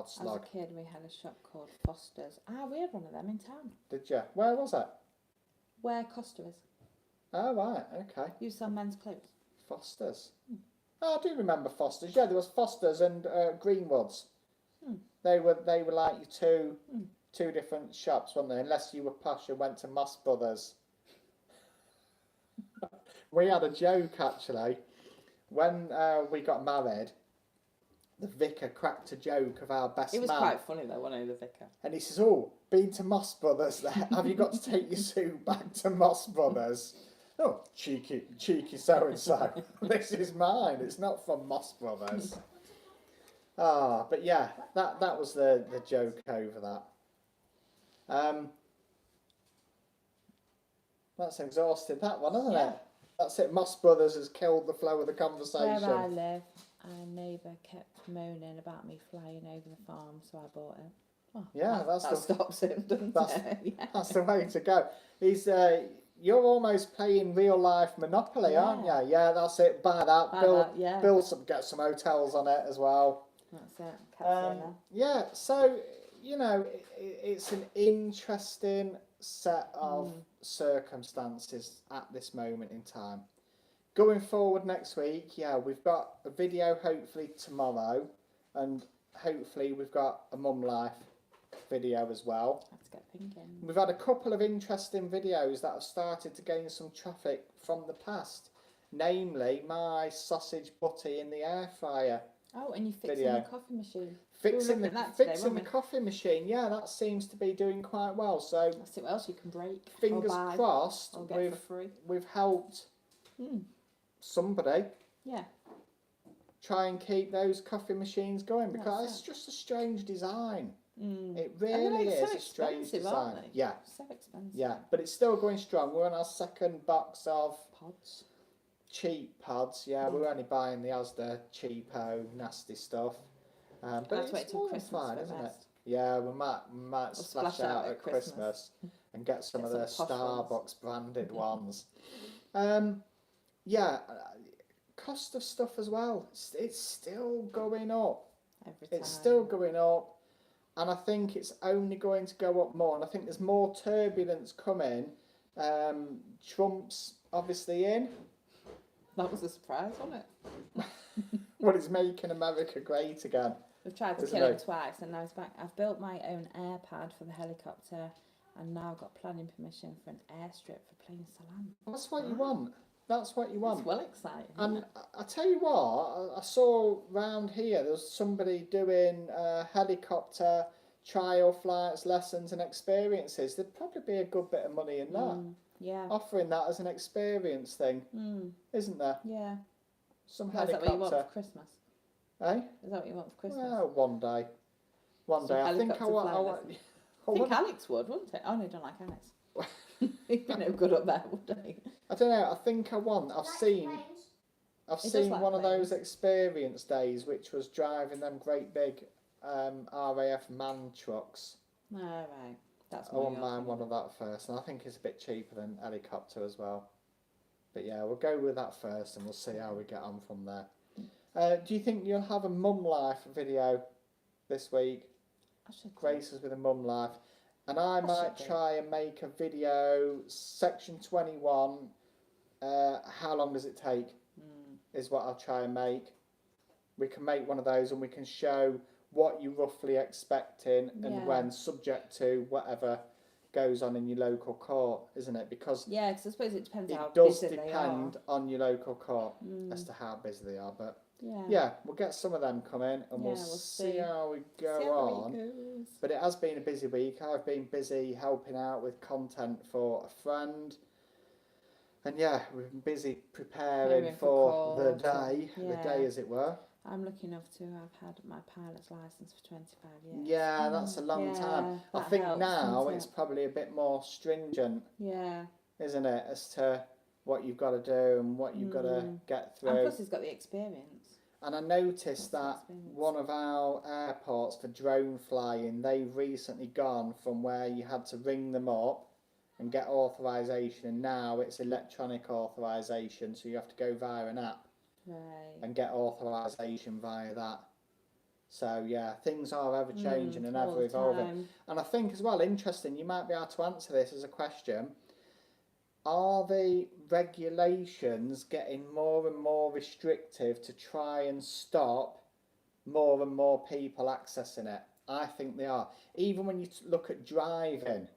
slog. As a kid, we had a shop called Foster's. We had one of them in town. Did you? Where was it? Where Costa is. Oh, right, okay. You sell men's clothes. Foster's. Oh, I do remember Foster's. Yeah, there was Foster's and Greenwood's. They were like your two different shops, weren't they? Unless you were posh and went to Moss Brothers. We had a joke actually when we got married. The vicar cracked a joke of our best man. It was quite funny though, wasn't it, the vicar? And he says, "Oh, been to Moss Brothers there? Have you got to take your suit back to Moss Brothers?" "Oh, cheeky so and so. This is mine. It's not from Moss Brothers." But yeah, that was the joke over that. That's exhausted, that one, isn't it? That's it. Moss Brothers has killed the flow of the conversation. Where I live, our neighbour kept moaning about me flying over the farm, so I bought it. Oh, Yeah, that stops him, doesn't it? Yeah. That's the way to go. You're almost playing real life Monopoly, aren't you? Yeah, that's it. Buy that. Build some, get some hotels on it as well. That's it. Yeah, so it's an interesting set of circumstances at this moment in time. Going forward next week, we've got a video hopefully tomorrow, and hopefully we've got a mum life video as well. Let's get thinking. We've had a couple of interesting videos that have started to gain some traffic from the past, namely my sausage butty in the air fryer. Oh, and you fixing the coffee machine. Fixing the coffee machine, yeah, that seems to be doing quite well. So let's see what else you can break. Fingers crossed, or get for free. We've helped somebody. Yeah. Try and keep those coffee machines going, because it's just a strange design. It really is so a strange design. Aren't they? Yeah. So expensive. Yeah, but it's still going strong. We're on our second box of pods. Cheap pods. Yeah, we're only buying the Asda cheapo nasty stuff. But that's it's more Christmas fine, isn't it? Yeah, we might splash out at Christmas and get some of the Starbucks branded ones. Cost of stuff as well. It's still going up. Every time. It's still going up, and I think it's only going to go up more. And I think there's more turbulence coming. Trump's obviously in. That was a surprise, wasn't it? Well, it's making America great again. We've tried to kill him twice, and now he's back. I've built my own airpad for the helicopter, and now I've got planning permission for an airstrip for plain salam. That's what you want. That's what you want. It's well exciting. And I tell you what, I saw round here there was somebody doing helicopter trial flights, lessons, and experiences. There'd probably be a good bit of money in that. Yeah. Offering that as an experience thing, isn't there? Yeah. Some helicopter. Is that what you want for Christmas? Eh? Is that what you want for Christmas? Well, one day. I think I want. I think Alex would, wouldn't it? Oh no, I don't like Alex. He'd be no good up there, would he? I don't know. I think I want. I've seen one of those experience days, which was driving them great big RAF man trucks. Oh, right. That's I wouldn't mind one of that first, and I think it's a bit cheaper than helicopter as well. But yeah, we'll go with that first, and we'll see how we get on from there. Do you think you'll have a mum life video this week? Grace is with a mum life. And I might try and make a video, section 21, how long does it take, is what I'll try and make. We can make one of those and we can show what you're roughly expecting and when, subject to whatever goes on in your local court, isn't it? Because I suppose it depends how busy they are. It does depend on your local court as to how busy they are, but we'll get some of them coming and we'll see how we go on. But it has been a busy week. I've been busy helping out with content for a friend. And we've been busy preparing for the day as it were. I'm lucky enough to have had my pilot's licence for 25 years. Yeah, that's a long time. I that think helps, now doesn't it's it? probably a bit more stringent, Yeah. isn't it, as to what you've got to do and what you've got to get And through. plus he's got the experience. And I noticed Lots of that experience. one of our airports for drone flying, they've recently gone from where you had to ring them up and get authorization, and now it's electronic authorization, so you have to go via an app Right. and get authorization via that. So yeah, things are ever changing and all ever the evolving. time. And I think as well, interesting, you might be able to answer this as a question. Are the regulations getting more and more restrictive to try and stop more and more people accessing it? I think they are. Even when you look at driving.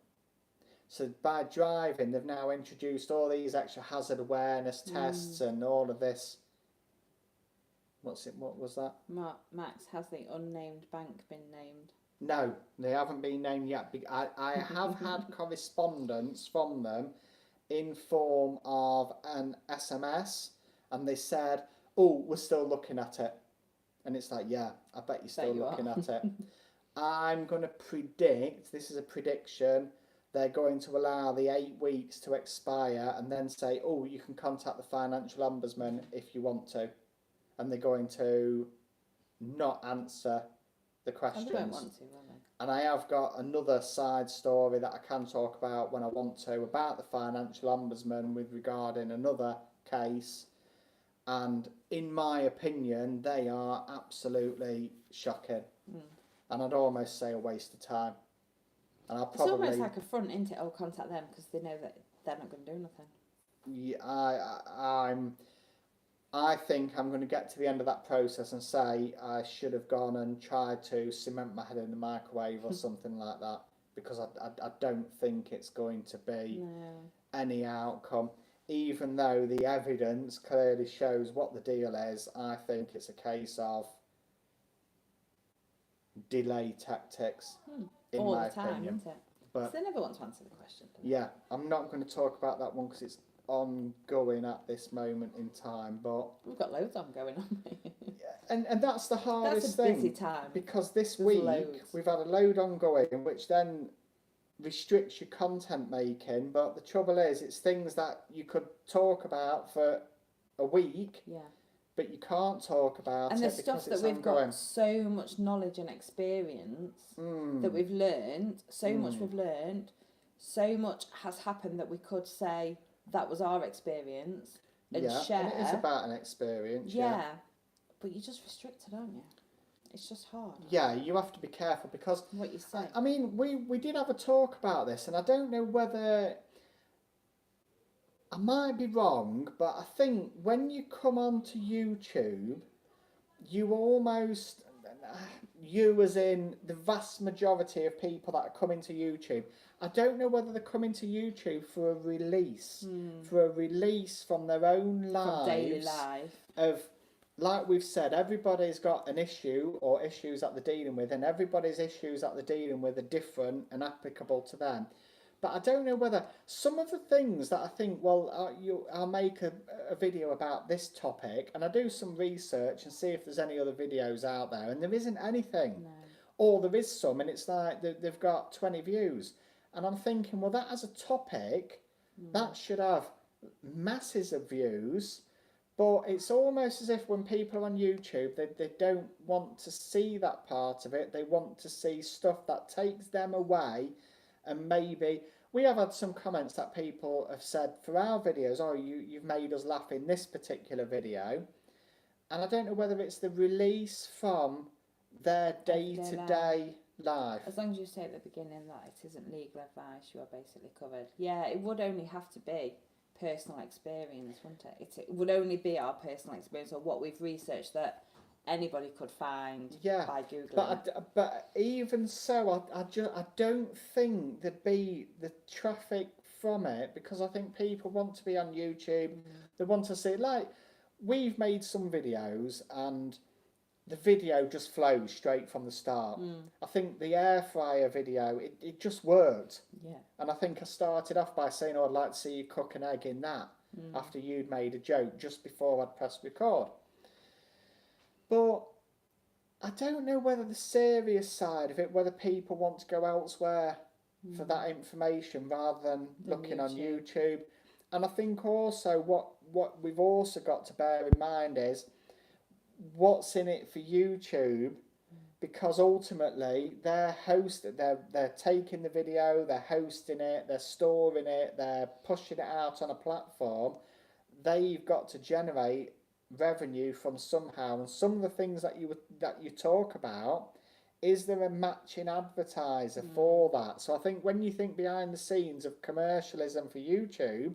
So by driving, they've now introduced all these extra hazard awareness tests and all of this. What was that? Max, has the unnamed bank been named? No, they haven't been named yet. I have had correspondence from them in form of an SMS, and they said, "Oh, we're still looking at it." And it's like, yeah, I bet you're still looking at it. I'm going to predict, this is a prediction, they're going to allow the 8 weeks to expire and then say, oh, you can contact the financial ombudsman if you want to. And they're going to not answer the questions. They won't want to, will they? And I have got another side story that I can talk about when I want to about the financial ombudsman with regarding another case. And in my opinion, they are absolutely shocking. And I'd almost say a waste of time. And I'll probably... It's almost like a front, isn't it? I'll contact them because they know that they're not going to do nothing. Yeah, I think I'm going to get to the end of that process and say I should have gone and tried to cement my head in the microwave or something like that, because I don't think it's going to be any outcome. Even though the evidence clearly shows what the deal is, I think it's a case of delay tactics, in all my the time, opinion. isn't it? But they never want to answer the question. yeah, I'm not going to talk about that one because it's ongoing at this moment in time. But we've got loads ongoing, haven't we? and that's the hardest that's a thing. busy time. Because this There's week loads. we've had a load ongoing, which then restricts your content making. But the trouble is, it's things that you could talk about for a week. Yeah. But you can't talk about and it there's because stuff it's that we've ongoing. got so much knowledge and experience that we've learned, so much has happened that we could say that was our experience and share. And it is about an experience. Yeah, but you're just restricted, aren't you? It's just hard. Yeah, you have to be careful because what you say. I mean, we did have a talk about this, and I don't know whether I might be wrong, but I think when you come onto YouTube, you as in the vast majority of people that are coming to YouTube, I don't know whether they're coming to YouTube for a release, from their own lives, from daily life. Of, like we've said, everybody's got an issue or issues that they're dealing with, and everybody's issues that they're dealing with are different and applicable to them. But I don't know whether some of the things that I think, well, I'll make a video about this topic, and I do some research and see if there's any other videos out there, and there isn't anything. No. Or there is some, and it's like they've got 20 views. And I'm thinking, well, that as a topic, that should have masses of views. But it's almost as if when people are on YouTube, they don't want to see that part of it. They want to see stuff that takes them away. And maybe we have had some comments that people have said for our videos, oh, you've made us laugh in this particular video. And I don't know whether it's the release from their day-to-day life. As long as you say at the beginning that it isn't legal advice, you are basically covered. Yeah, it would only have to be personal experience, wouldn't it? It would only be our personal experience or what we've researched that anybody could find by Googling. But even so, I don't think there'd be the traffic from it, because I think people want to be on YouTube. They want to see, like, we've made some videos and the video just flows straight from the start. I think the air fryer video, it just worked. Yeah. And I think I started off by saying, oh, I'd like to see you cook an egg in that after you'd made a joke just before I'd pressed record. But I don't know whether the serious side of it, whether people want to go elsewhere for that information rather than looking on YouTube. And I think also what we've also got to bear in mind is what's in it for YouTube, because ultimately they're taking the video, they're hosting it, they're storing it, they're pushing it out on a platform. They've got to generate revenue from somehow, and some of the things that you talk about, is there a matching advertiser for that? So I think when you think behind the scenes of commercialism for YouTube,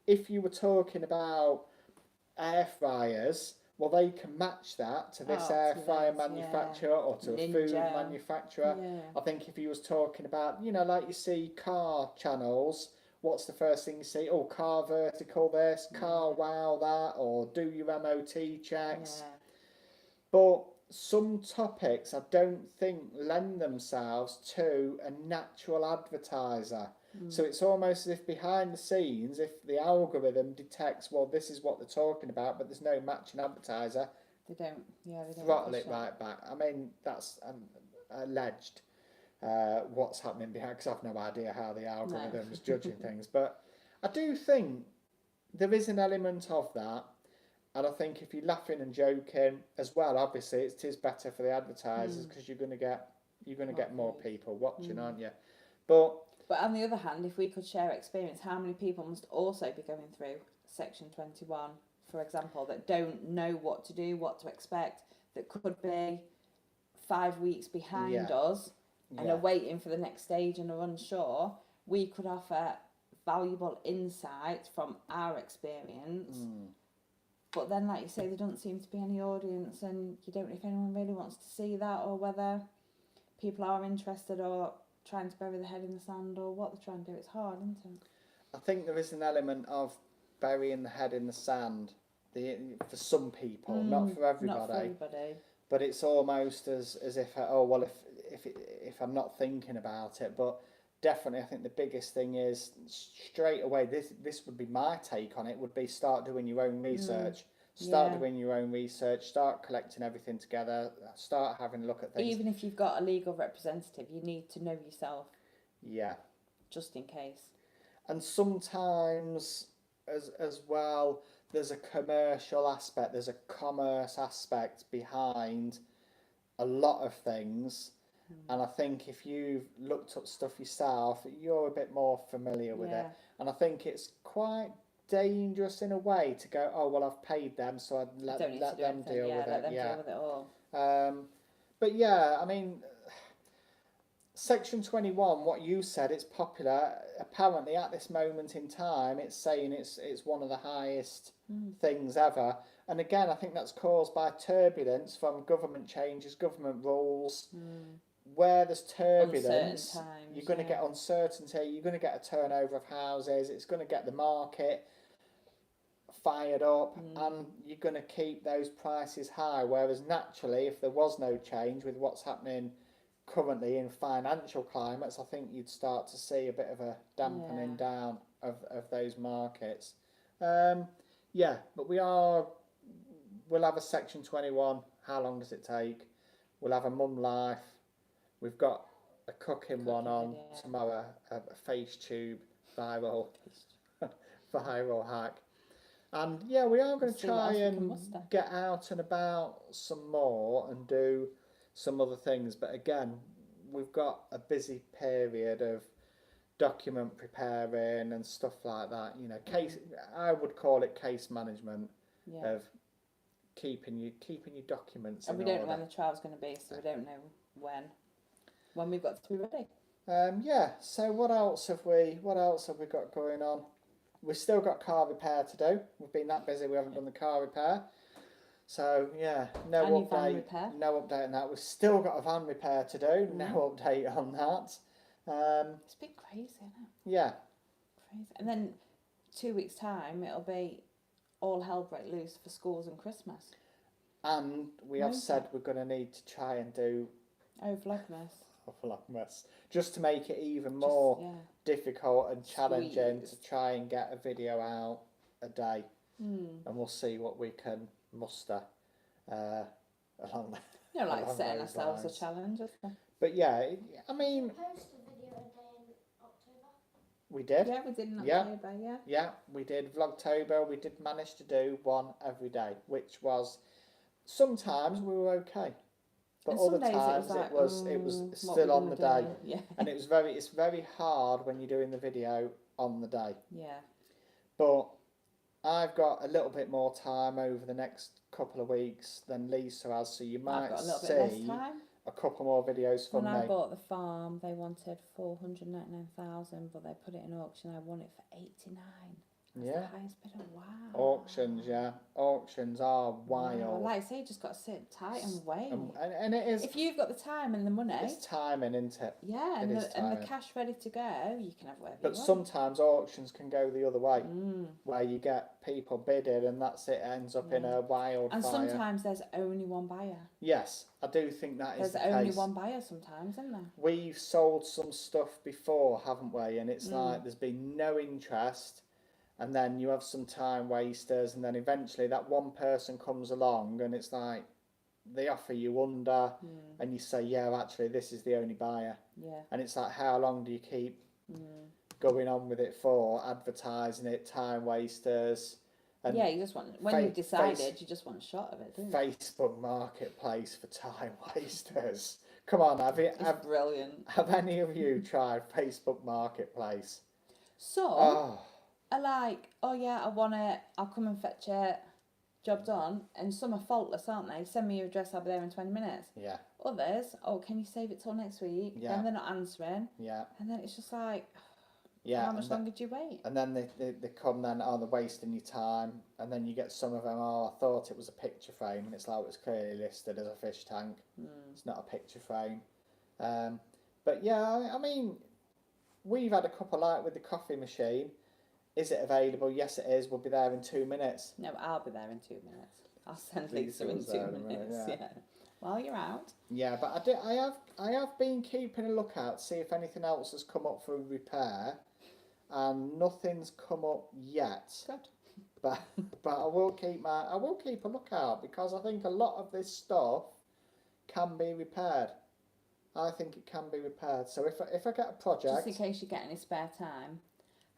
if you were talking about air fryers, well, they can match that to this air fryer manufacturer or to a food manufacturer. I think if you was talking about, like you see car channels, what's the first thing you see? Oh, car vertical this, car wow that, or do your MOT checks. But some topics I don't think lend themselves to a natural advertiser. So it's almost as if behind the scenes, if the algorithm detects, well, this is what they're talking about, but there's no matching advertiser, they don't throttle it right back. I mean, that's alleged what's happening behind, because I've no idea how the algorithm is judging things. But I do think there is an element of that. And I think if you're laughing and joking as well, obviously it is better for the advertisers, because you're going to get more people watching, aren't you? But on the other hand, if we could share experience, how many people must also be going through Section 21, for example, that don't know what to do, what to expect, that could be 5 weeks behind us and are waiting for the next stage and are unsure. We could offer valuable insight from our experience. But then, like you say, there doesn't seem to be any audience, and you don't know if anyone really wants to see that, or whether people are interested or trying to bury their head in the sand, or what they're trying to do. It's hard, isn't it? I think there is an element of burying the head in the sand for some people, not for everybody. Not for everybody. But it's almost as if if I'm not thinking about it. But definitely, I think the biggest thing is straight away. This would be my take on it. Would be start doing your own research. Start doing your own research. Start collecting everything together. Start having a look at things. Even if you've got a legal representative, you need to know yourself. Yeah. Just in case. And sometimes, as well, there's a commercial aspect. There's a commerce aspect behind a lot of things. And I think if you've looked up stuff yourself, you're a bit more familiar with it. And I think it's quite dangerous in a way to go, oh, well, I've paid them, so I'd let them deal with it. Let them deal with it all. But yeah, I mean, Section 21, what you said, it's popular. Apparently, at this moment in time, it's saying it's one of the highest things ever. And again, I think that's caused by turbulence from government changes, government rules. Where there's turbulence, you're going to get uncertainty, you're going to get a turnover of houses, it's going to get the market fired up, and you're going to keep those prices high. Whereas naturally, if there was no change with what's happening currently in financial climates, I think you'd start to see a bit of a dampening down of those markets. But we'll have a Section 21. How long does it take? We'll have a mum life. We've got a cooking one on tomorrow, a face tube viral hack. And we are going to try and get out and about some more and do some other things. But again, we've got a busy period of document preparing and stuff like that. I would call it case management of keeping your documents in order. And we don't know when the trial's going to be, so we don't know when we've got to be ready. So what else have we got going on? We've still got car repair to do. We've been that busy we haven't done the car repair. So no update on that. We've still got a van repair to do. No update on that. It's been crazy, isn't it? Yeah. Crazy. And then 2 weeks' time it'll be all hell break loose for schools and Christmas. And we have said we're going to need to try and do Vlogmas, just to make it even more difficult and challenging to try and get a video out a day. And we'll see what we can muster. along. You know, like along setting those ourselves lines. a challenge, isn't it? But yeah, I mean, Post a video a day in October. we did. Yeah, we did in Yeah. October, yeah. Yeah, we did Vlogtober. We did manage to do one every day, which was sometimes we were okay, but And other some days times it it was what still we on the gonna day, do? Yeah. and it's very hard when you're doing the video on the day. Yeah. But I've got a little bit more time over the next couple of weeks than Lisa has, so you I've might got a little bit less see time. a couple more videos from When me. I bought the farm, they wanted 499,000, but they put it in auction. I won it for 89. That's Yeah. the highest bidder. Wow. Auctions, yeah, auctions are Wow. wild. Like I say, you just got to sit tight and wait. And it is. If you've got the time and the money, It's timing, isn't it? yeah, It and is the timing. cash ready to go, you can have whatever But you want. sometimes auctions can go the other way, Mm. where you get people bidding and that's it, ends up in Yeah. a wildfire. And sometimes there's only one buyer. Yes, I do think that is There's the only case. one buyer sometimes, isn't there? We've sold some stuff before, haven't we? And it's Mm. like there's been no interest, and then you have some time wasters, and then eventually that one person comes along, and it's like they offer you under, and you say, yeah, actually, this is the only buyer. Yeah. And it's like, how long do you keep Mm. going on with it for? Advertising it, time wasters. And Yeah, you just want, when you've decided, you just want a shot of it, don't you? Facebook Marketplace for time wasters. Come on, It's brilliant. have any of you tried Facebook Marketplace? So, Oh, are like, oh yeah, I want it, I'll come and fetch it, job done. And some are faultless, aren't they? Send me your address, I'll be there in 20 minutes. yeah, Others, oh, can you save it till next week? Yeah. Then they're not answering. yeah, And then it's just like, yeah. how much longer do you wait? And then they come then, oh, they're wasting your time. And then you get some of them, oh, I thought it was a picture frame. And it's like, it's clearly listed as a fish tank. It's not a picture frame. But yeah, I mean, we've had a couple like with the coffee machine. Is it available? Yes, it is. We'll be there in 2 minutes. No, I'll be there in 2 minutes. I'll send Lisa Lisa in was 2 there in a minutes. minute, Yeah. While you're out. Yeah, but I have been keeping a lookout to see if anything else has come up for repair, and nothing's come up yet. Good. But I will keep a lookout, because I think a lot of this stuff can be repaired. I think it can be repaired. So if I get a project, Just in case you get any spare time,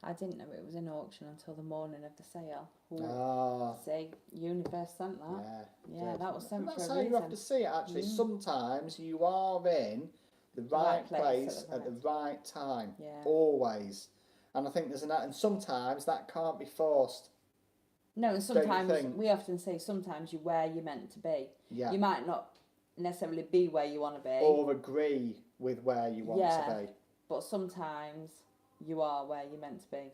I didn't know it was in auction until the morning of the sale. Ooh. See, Universe sent that. Yeah, that was sent that's for a how you have reason. to see it. Actually, sometimes you are in the right place at the right time. Yeah. Always. And I think and sometimes that can't be forced. No, and sometimes think? we often say sometimes you're where you're meant to be. Yeah. You might not necessarily be where you want to be, Or agree with where you want to be. but sometimes you are where you're meant to be.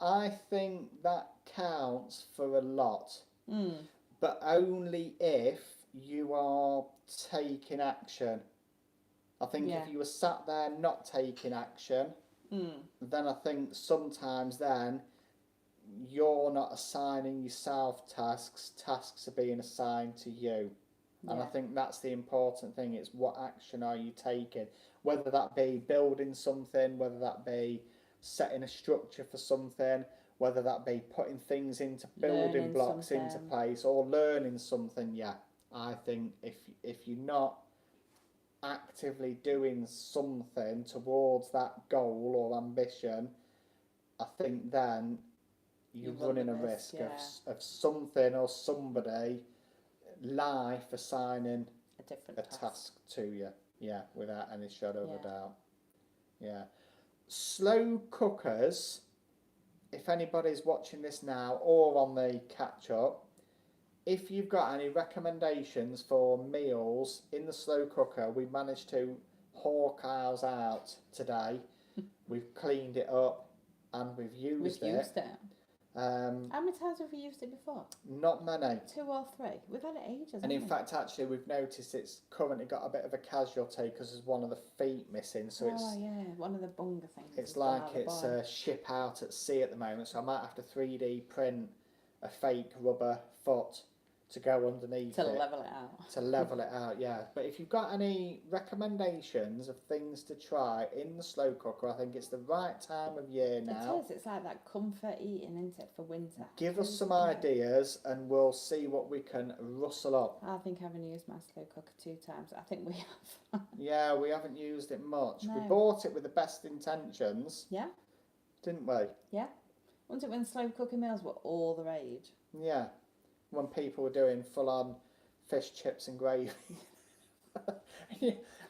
I think that counts for a lot, Mm. but only if you are taking action. I think if you were sat there not taking action, then I think sometimes then you're not assigning yourself tasks. Tasks are being assigned to you. And I think that's the important thing. It's what action are you taking? Whether that be building something, whether that be setting a structure for something, whether that be putting things into building Learning blocks into something. place, or learning something. Yeah, I think if you're not actively doing something towards that goal or ambition, I think then you're running a risk of something or somebody life assigning A different a task to you. Yeah, without any shadow of a doubt. Yeah. Slow cookers, if anybody's watching this now or on the catch up, if you've got any recommendations for meals in the slow cooker, we managed to hawk ours out today. We've cleaned it up and we've used it. How many times have we used it before? Not many. 2 or 3. We've had it ages. And in haven't fact, actually, we've noticed it's currently got a bit of a casualty because there's one of the feet missing. So it's one of the bunga things. it's like it's a ship out at sea at the moment. So I might have to 3D print a fake rubber foot to go underneath To it. level it out. To level it out, yeah. But if you've got any recommendations of things to try in the slow cooker, I think it's the right time of year now. It is. It's like that comfort eating, isn't it, for winter? Give us some Yeah. ideas and we'll see what we can rustle up. I think I've only used my slow cooker 2 times. I think we have. Yeah, we haven't used it much. We No. bought it with the best intentions, Yeah. didn't we? Yeah. Wasn't it when slow cooking meals were all the rage? Yeah. When people were doing full-on fish, chips and gravy. I've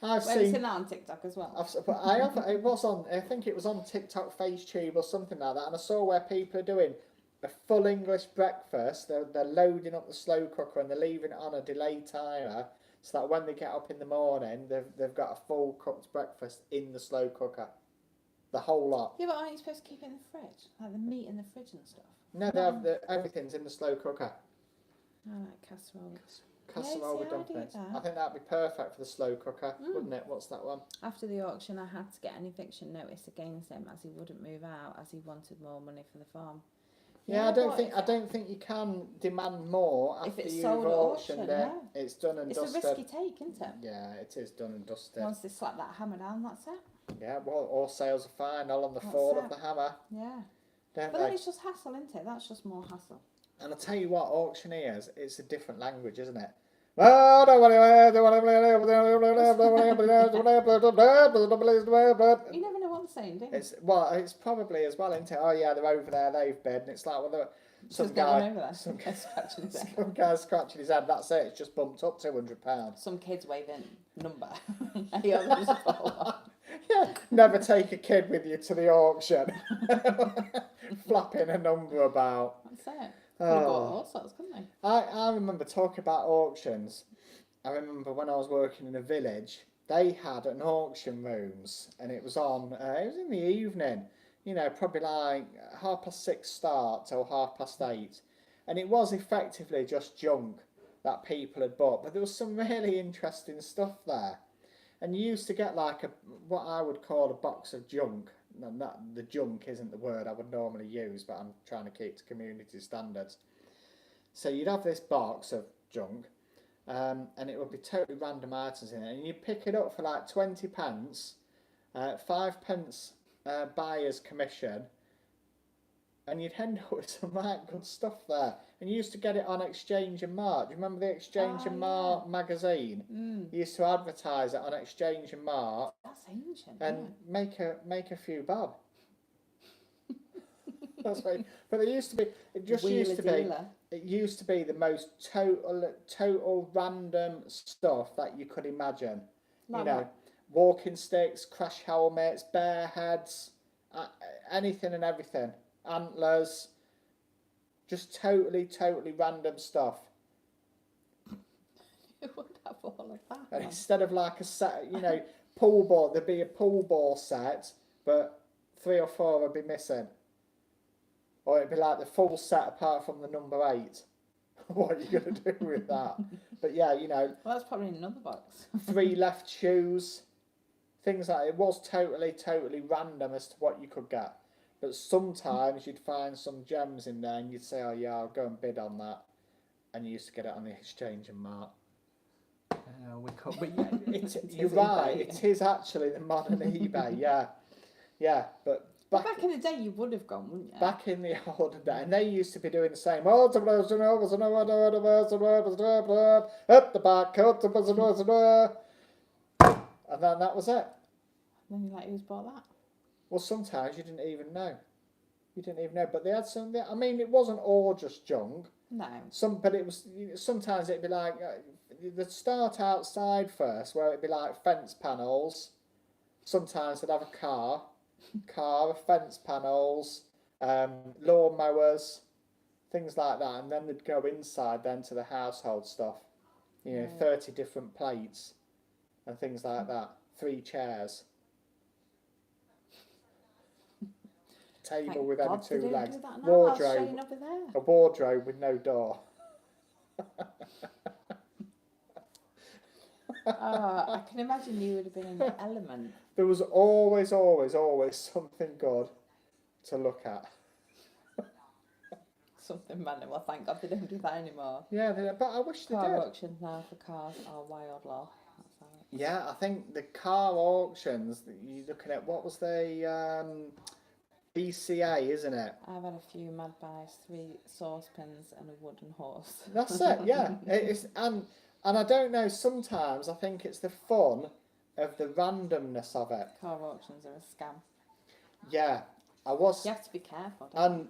Well, it's seen... in that on TikTok as well. It was on, I think it was on TikTok, FaceTube or something like that, and I saw where people are doing a full English breakfast. They're loading up the slow cooker and they're leaving it on a delay timer so that when they get up in the morning, they've got a full cooked breakfast in the slow cooker. The whole lot. Yeah, but aren't you supposed to keep it in the fridge? Like the meat in the fridge and stuff? No, they have everything's in the slow cooker. I like casserole. Casserole with see, I do dumplings. that. I think that'd be perfect for the slow cooker, wouldn't it? What's that one? After the auction, I had to get an eviction notice against him as he wouldn't move out as he wanted more money for the farm. Yeah, I don't think you can demand more after it's you've sold at auctioned auction, it. no. It's done and It's dusted. a risky take, isn't it? Yeah, it is done and dusted. Once they slap that hammer down, that's it. Yeah, well, all sales are fine, all on the That's fall it. of the hammer, Yeah. don't But they? then it's just hassle, isn't it? That's just more hassle. And I'll tell you what, auctioneers, it's a different language, isn't it? You You never know what they're saying, do you? It's probably as well, isn't it? Oh yeah, they're over there, they've bid, and it's like, well, some Just going guy, over there. some Scratching his head. some guy's scratching his head. That's it. It's just bumped up £200. Some kids waving number. And the others fall off. Yeah, never take a kid with you to the auction, flapping a number about. That's it. Could have bought Oh. all sorts, couldn't they? I remember talking about auctions. I remember when I was working in a village, they had an auction rooms, and it was on. It was in the evening. You know, probably like 6:30 start till 8:30, and it was effectively just junk that people had bought. But there was some really interesting stuff there, and you used to get like what I would call a box of junk. And the junk isn't the word I would normally use, but I'm trying to keep to community standards. So you'd have this box of junk, and it would be totally random items in it, and you'd pick it up for like 20 pence, 5 pence buyer's commission, and you'd end up with some right good stuff there. And you used to get it on Exchange and Mart. Do you remember the Exchange and Mart magazine? You used to advertise it on Exchange and Mart That's ancient. and make a few bob. That's right. But it used to be. It just Wheeler used to be. dealer. It used to be the most total random stuff that you could imagine. Like you know, what? walking sticks, crash helmets, bear heads, anything and everything, antlers, just totally random stuff. Who would have all of that? And instead of like a set, you know, pool ball, there'd be a pool ball set, but 3 or 4 would be missing. Or it'd be like the full set apart from the number 8. What are you going to do with that? But yeah, you know, Well, that's probably in another box. 3 left shoes, things like that. It was totally random as to what you could get. But sometimes you'd find some gems in there and you'd say, oh yeah, I'll go and bid on that. And you used to get it on the Exchange and Mart. We could, but yeah, you're right, eBay. it is actually the modern eBay, yeah, but Back in the day, you would have gone, wouldn't you? back in the olden day, and they used to be doing the same. At the back, and then that was it. Then you're like, who's bought that? Well, sometimes you didn't even know. But they had some. I mean, it wasn't all just junk. No. But it was. Sometimes it'd be like they'd start outside first, where it'd be like fence panels. Sometimes they'd have a car, fence panels, lawn mowers, things like that, and then they'd go inside then to the household stuff. You know, 30 different plates and things like that. 3 chairs. Table Thank with God only they 2 don't legs. do that now. I'll Wardrobe. strain over there. A wardrobe with no door. I can imagine you would have been in the element. There was always something good to look at. Something random. Well, thank God they don't do that anymore. Yeah, but I wish they Car did. auctions now for cars are wildlaw. That's how it. Yeah, I think the car auctions, you're looking at, what was the BCA, isn't it? I've had a few mad buys, 3 saucepans and a wooden horse. That's it, yeah. And I don't know, sometimes I think it's the fun of the randomness of it. Car auctions are a scam. Yeah, I was... You have to be careful, don't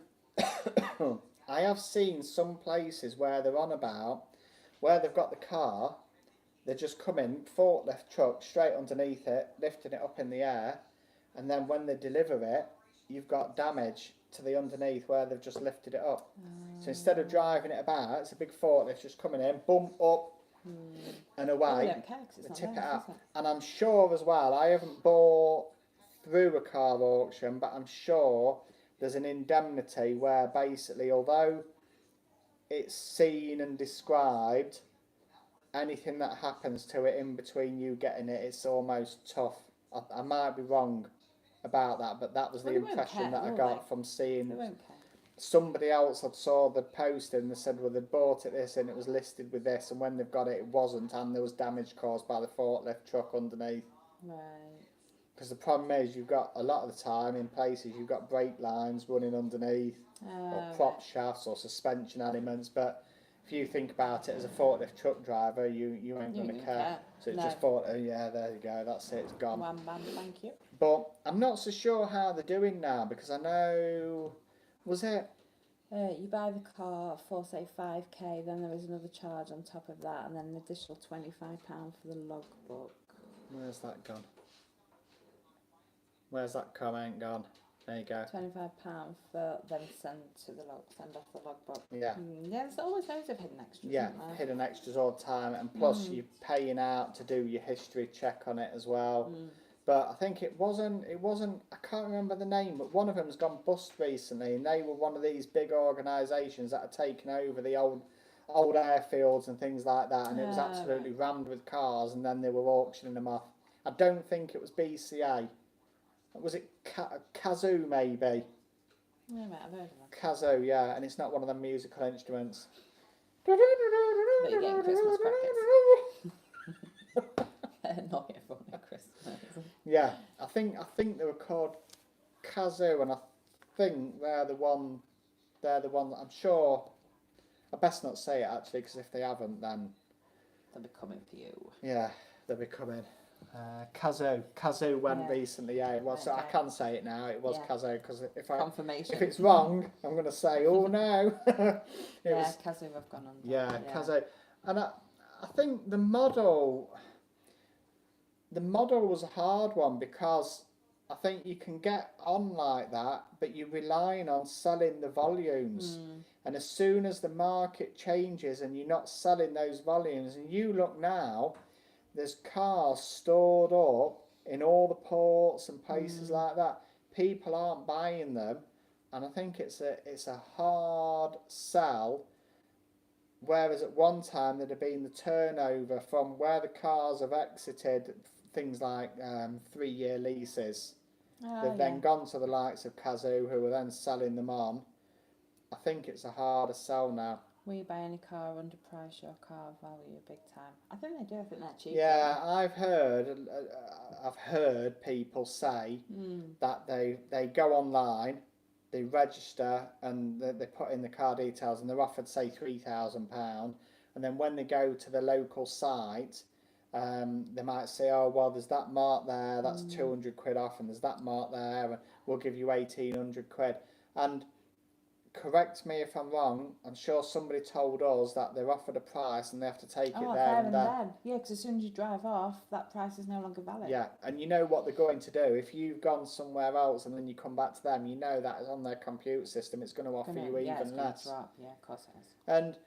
And I have seen some places where they're on about, where they've got the car, they just come in, forklift truck, straight underneath it, lifting it up in the air, and then when they deliver it, you've got damage to the underneath where they've just lifted it up. So instead of driving it about, it's a big forklift just coming in, bump up and away. They don't care 'cause it's They not tip it theirs, out. is it? And I'm sure as well, I haven't bought through a car auction, but I'm sure there's an indemnity where basically, although it's seen and described, anything that happens to it in between you getting it, it's almost tough. I might be wrong about that, but that was the Well, they won't impression care, that I will got they? from seeing They won't care. somebody else had saw the posting and they said, well, they bought it this and it was listed with this, and when they've got it, it wasn't, and there was damage caused by the forklift truck underneath. Right. Because the problem is, you've got a lot of the time in places you've got brake lines running underneath, or prop shafts or suspension elements. But if you think about it as a forklift truck driver, you ain't You going to don't care. care. So it's No. just thought, oh yeah, there you go, that's it, it's gone. One man, thank you. But I'm not so sure how they're doing now, because I know, was it? You buy the car for say 5k, then there is another charge on top of that, and then an additional £25 for the logbook. Where's that gone? Where's that comment gone? There you go. £25 for them send off the logbook. Yeah. Yeah, there's always loads of hidden extras. Yeah, Isn't there? hidden extras all the time, and plus you're paying out to do your history check on it as well. But I think it wasn't, I can't remember the name, but one of them's gone bust recently, and they were one of these big organisations that had taken over the old airfields and things like that, and it was absolutely rammed with cars, and then they were auctioning them off. I don't think it was BCA. Was it kazoo maybe? Yeah, mate, I've heard of them. Kazoo, yeah, and it's not one of them musical instruments. But you're getting Christmas crackers. Annoy everyone at Christmas. Yeah, I think they were called kazoo, and I think they're the one. I'm sure. I best not say it actually, because if they haven't, then They'll be coming for you. yeah, they'll be coming. Kazoo went recently. Yeah, it was. So I Okay. can say it now. It was Yeah. kazoo, because if Confirmation. it's wrong, I'm going to say, oh no. Kazoo have gone on. Yeah, kazoo, and I think the model was a hard one, because I think you can get on like that, but you're relying on selling the volumes. And as soon as the market changes and you're not selling those volumes, and you look now, there's cars stored up in all the ports and places like that. People aren't buying them, and I think it's a hard sell. Whereas at one time there'd have been the turnover from where the cars have exited, things like 3-year leases. They've then gone to the likes of Kazoo, who are then selling them on. I think it's a harder sell now. Will you buy any car underprice your car value big time? I think they do. I think they're cheap. Yeah, I've heard people say that they go online, they register, and they put in the car details, and they're offered say £3,000, and then when they go to the local site, they might say, oh well, there's that mark there, that's £200 off, and there's that mark there, and we'll give you £1,800. And correct me if I'm wrong, I'm sure somebody told us that they're offered a price and they have to take it there and then. Yeah, because as soon as you drive off, that price is no longer valid. Yeah, and you know what they're going to do. If you've gone somewhere else and then you come back to them, you know that is on their computer system, it's going to offer you even less. Drop. Yeah, of course it is. And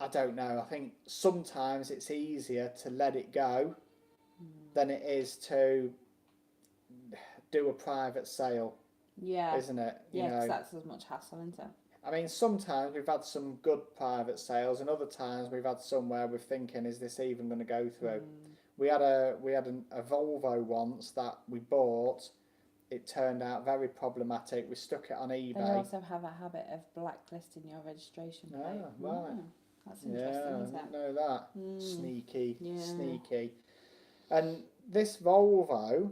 I don't know, I think sometimes it's easier to let it go than it is to do a private sale. Yeah. Isn't it? Yeah, because that's as much hassle, isn't it? I mean, sometimes we've had some good private sales, and other times we've had some where we're thinking, is this even going to go through? We had a Volvo once that we bought, it turned out very problematic. We stuck it on They eBay. also have a habit of blacklisting your registration plate. Ah, right. That's Yeah, interesting, I isn't didn't it? know that. Mm. Sneaky, Yeah. sneaky. And this Volvo,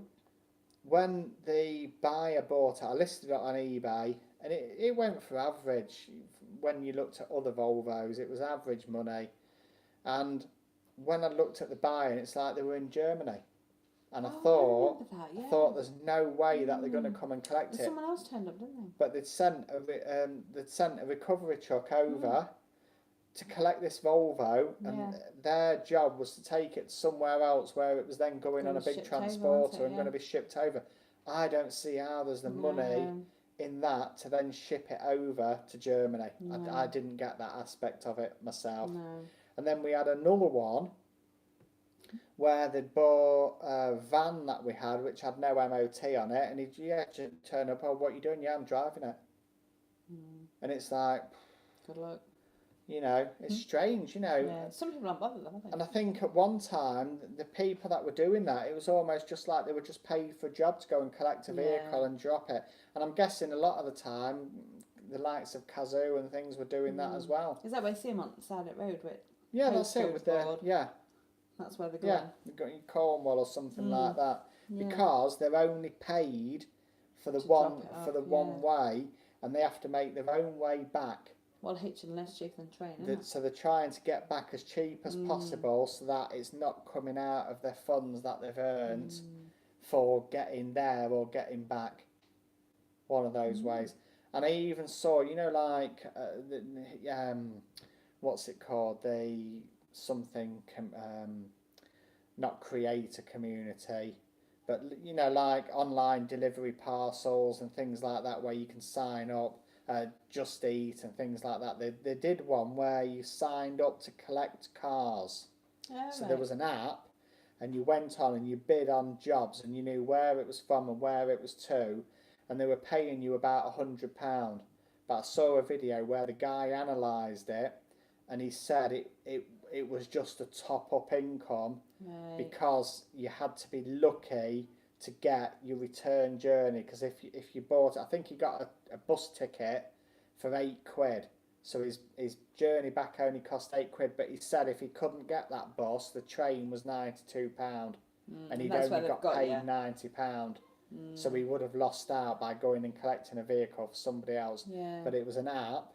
when the buyer bought it, I listed it on eBay, and it went for average. When you looked at other Volvos, it was average money. And when I looked at the buyer, it's like they were in Germany. And I thought, remember that, yeah. I thought there's no way that they're going to come and collect But it. someone else turned up, didn't they? But they'd sent a recovery truck over to collect this Volvo, and their job was to take it somewhere else where it was then going on a big transporter and going to be shipped over. I don't see how there's the money in that to then ship it over to Germany. No. I didn't get that aspect of it myself. No. And then we had another one where they'd bought a van that we had, which had no MOT on it, and he'd just turn up, oh, what are you doing? Yeah, I'm driving it. And it's like, good luck. You know, it's strange, you know. Yeah, some people aren't bothered, aren't they? And I think at one time, the people that were doing that, it was almost just like they were just paid for a job to go and collect a vehicle and drop it. And I'm guessing a lot of the time, the likes of Kazoo and things were doing that as well. Is that where you see them on the side of the road with? Yeah, that's it. With the That's where they're going. Yeah, you've got your Cornwall or something like that, because they're only paid for the one way, and they have to make their own way back. Well, hitching less cheap than train, isn't it? So they're trying to get back as cheap as possible, so that it's not coming out of their funds that they've earned for getting there or getting back. One of those ways. And I even saw, you know, like what's it called? The something not creator community, but you know, like online delivery parcels and things like that, where you can sign up. Just Eat and things like that. They did one where you signed up to collect cars. So there was an app, and you went on and you bid on jobs, and you knew where it was from and where it was to, and they were paying you about £100. But I saw a video where the guy analysed it, and he said it was just a top-up income because you had to be lucky to get your return journey, because if you bought it, I think he got a bus ticket for £8, so his journey back only cost £8. But he said if he couldn't get that bus, the train was £92, and he'd only got paid £90. So he would have lost out by going and collecting a vehicle for somebody else. But it was an app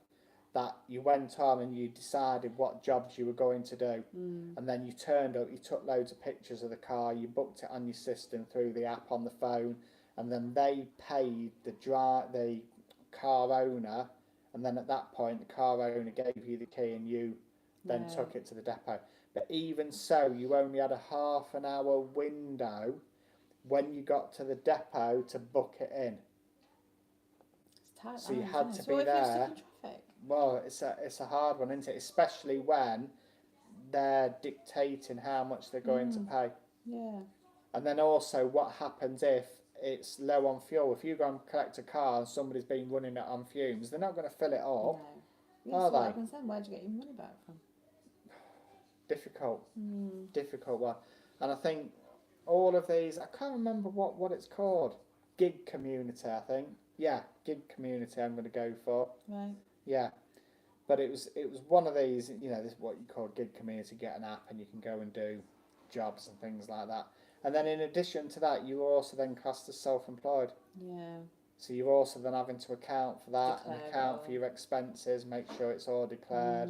that you went on and you decided what jobs you were going to do, and then you turned up, you took loads of pictures of the car, you booked it on your system through the app on the phone, and then they paid the car owner, and then at that point the car owner gave you the key and you then took it to the depot. But even so, you only had a half an hour window when you got to the depot to book it in. So you had to be there. Well, it's a hard one, isn't it? Especially when they're dictating how much they're going to pay. Yeah. And then also, what happens if it's low on fuel? If you go and collect a car and somebody's been running it on fumes, they're not going to fill it up, are they? What happens then? Where'd you get your money back from? Difficult one. And I think all of these, I can't remember what it's called. Gig community, I think. Yeah, gig community I'm going to go for. Right. Yeah, but it was one of these, you know, this is what you call gig community. Get an app and you can go and do jobs and things like that. And then in addition to that, you are also then classed as self-employed. Yeah. So you're also then having to account for that and account for your expenses, make sure it's all declared.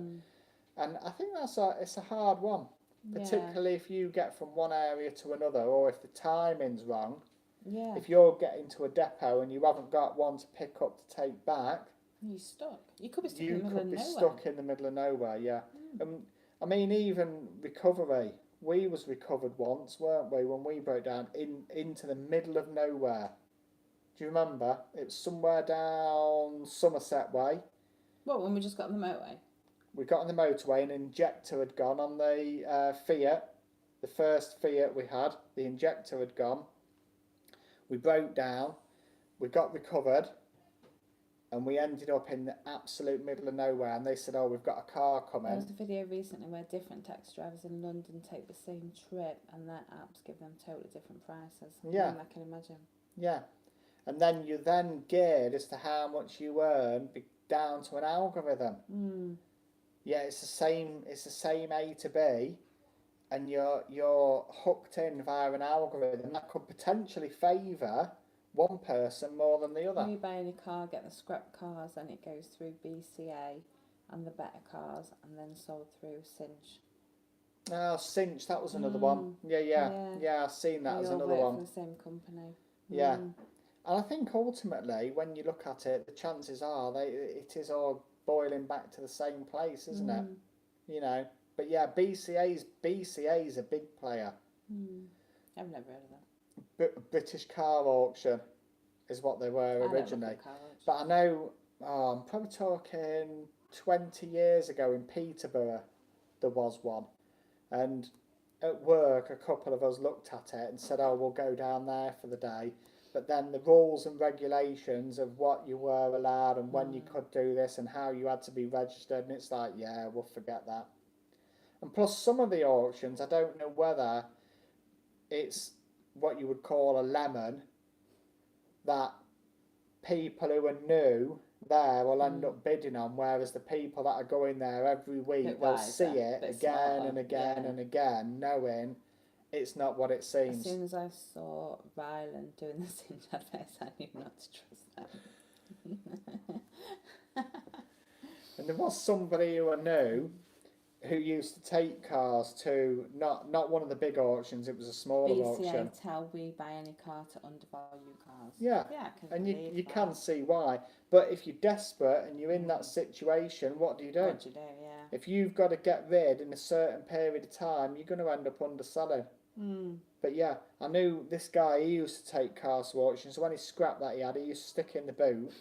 And I think it's a hard one, particularly if you get from one area to another, or if the timing's wrong. Yeah. If you're getting to a depot and you haven't got one to pick up to take back, you're stuck. You could be stuck in the middle of nowhere. Stuck in the middle of nowhere, yeah. I mean, even recovery. We was recovered once, weren't we, when we broke down into the middle of nowhere. Do you remember? It was somewhere down Somerset Way. What, when we just got on the motorway? We got on the motorway, an injector had gone on the Fiat. The first Fiat we had, the injector had gone. We broke down. We got recovered. And we ended up in the absolute middle of nowhere, and they said, oh, we've got a car coming. There was a video recently where different taxi drivers in London take the same trip, and their apps give them totally different prices. Yeah. I can imagine. Yeah. and then you're then geared as to how much you earn down to an algorithm. Yeah, it's the same. It's the same A to B, and you're hooked in via an algorithm that could potentially favour one person more than the other. When you buy any car, get the scrap cars, and it goes through BCA and the better cars, and then sold through Cinch. Oh, Cinch, that was another one. Yeah, I've seen that They as all another work one. for the same company. Yeah. And I think ultimately, when you look at it, the chances are it is all boiling back to the same place, isn't it? You know. But yeah, BCA's a big player. I've never heard of that. British car auction is what they were originally. But I know, I'm probably talking 20 years ago in Peterborough, there was one. And at work, a couple of us looked at it and said, oh, we'll go down there for the day. But then the rules and regulations of what you were allowed and when you could do this and how you had to be registered, and it's like, yeah, we'll forget that. And plus some of the auctions, I don't know whether it's what you would call a lemon, that people who are new there will end up bidding on, whereas the people that are going there every week, they'll see it again and again and again, knowing it's not what it seems. As soon as I saw Ryland doing the Cinch adverts, I knew not to trust them. And there was somebody who I knew who used to take cars to not one of the big auctions, it was a smaller auction. BCA tell we buy any car to undervalue cars. Yeah, and you can see why. But if you're desperate and you're in that situation, what do you do? What do you do, yeah. If you've got to get rid in a certain period of time, you're going to end up underselling. But yeah, I knew this guy, he used to take cars to auctions, so when he scrapped that he had, he used to stick it in the boot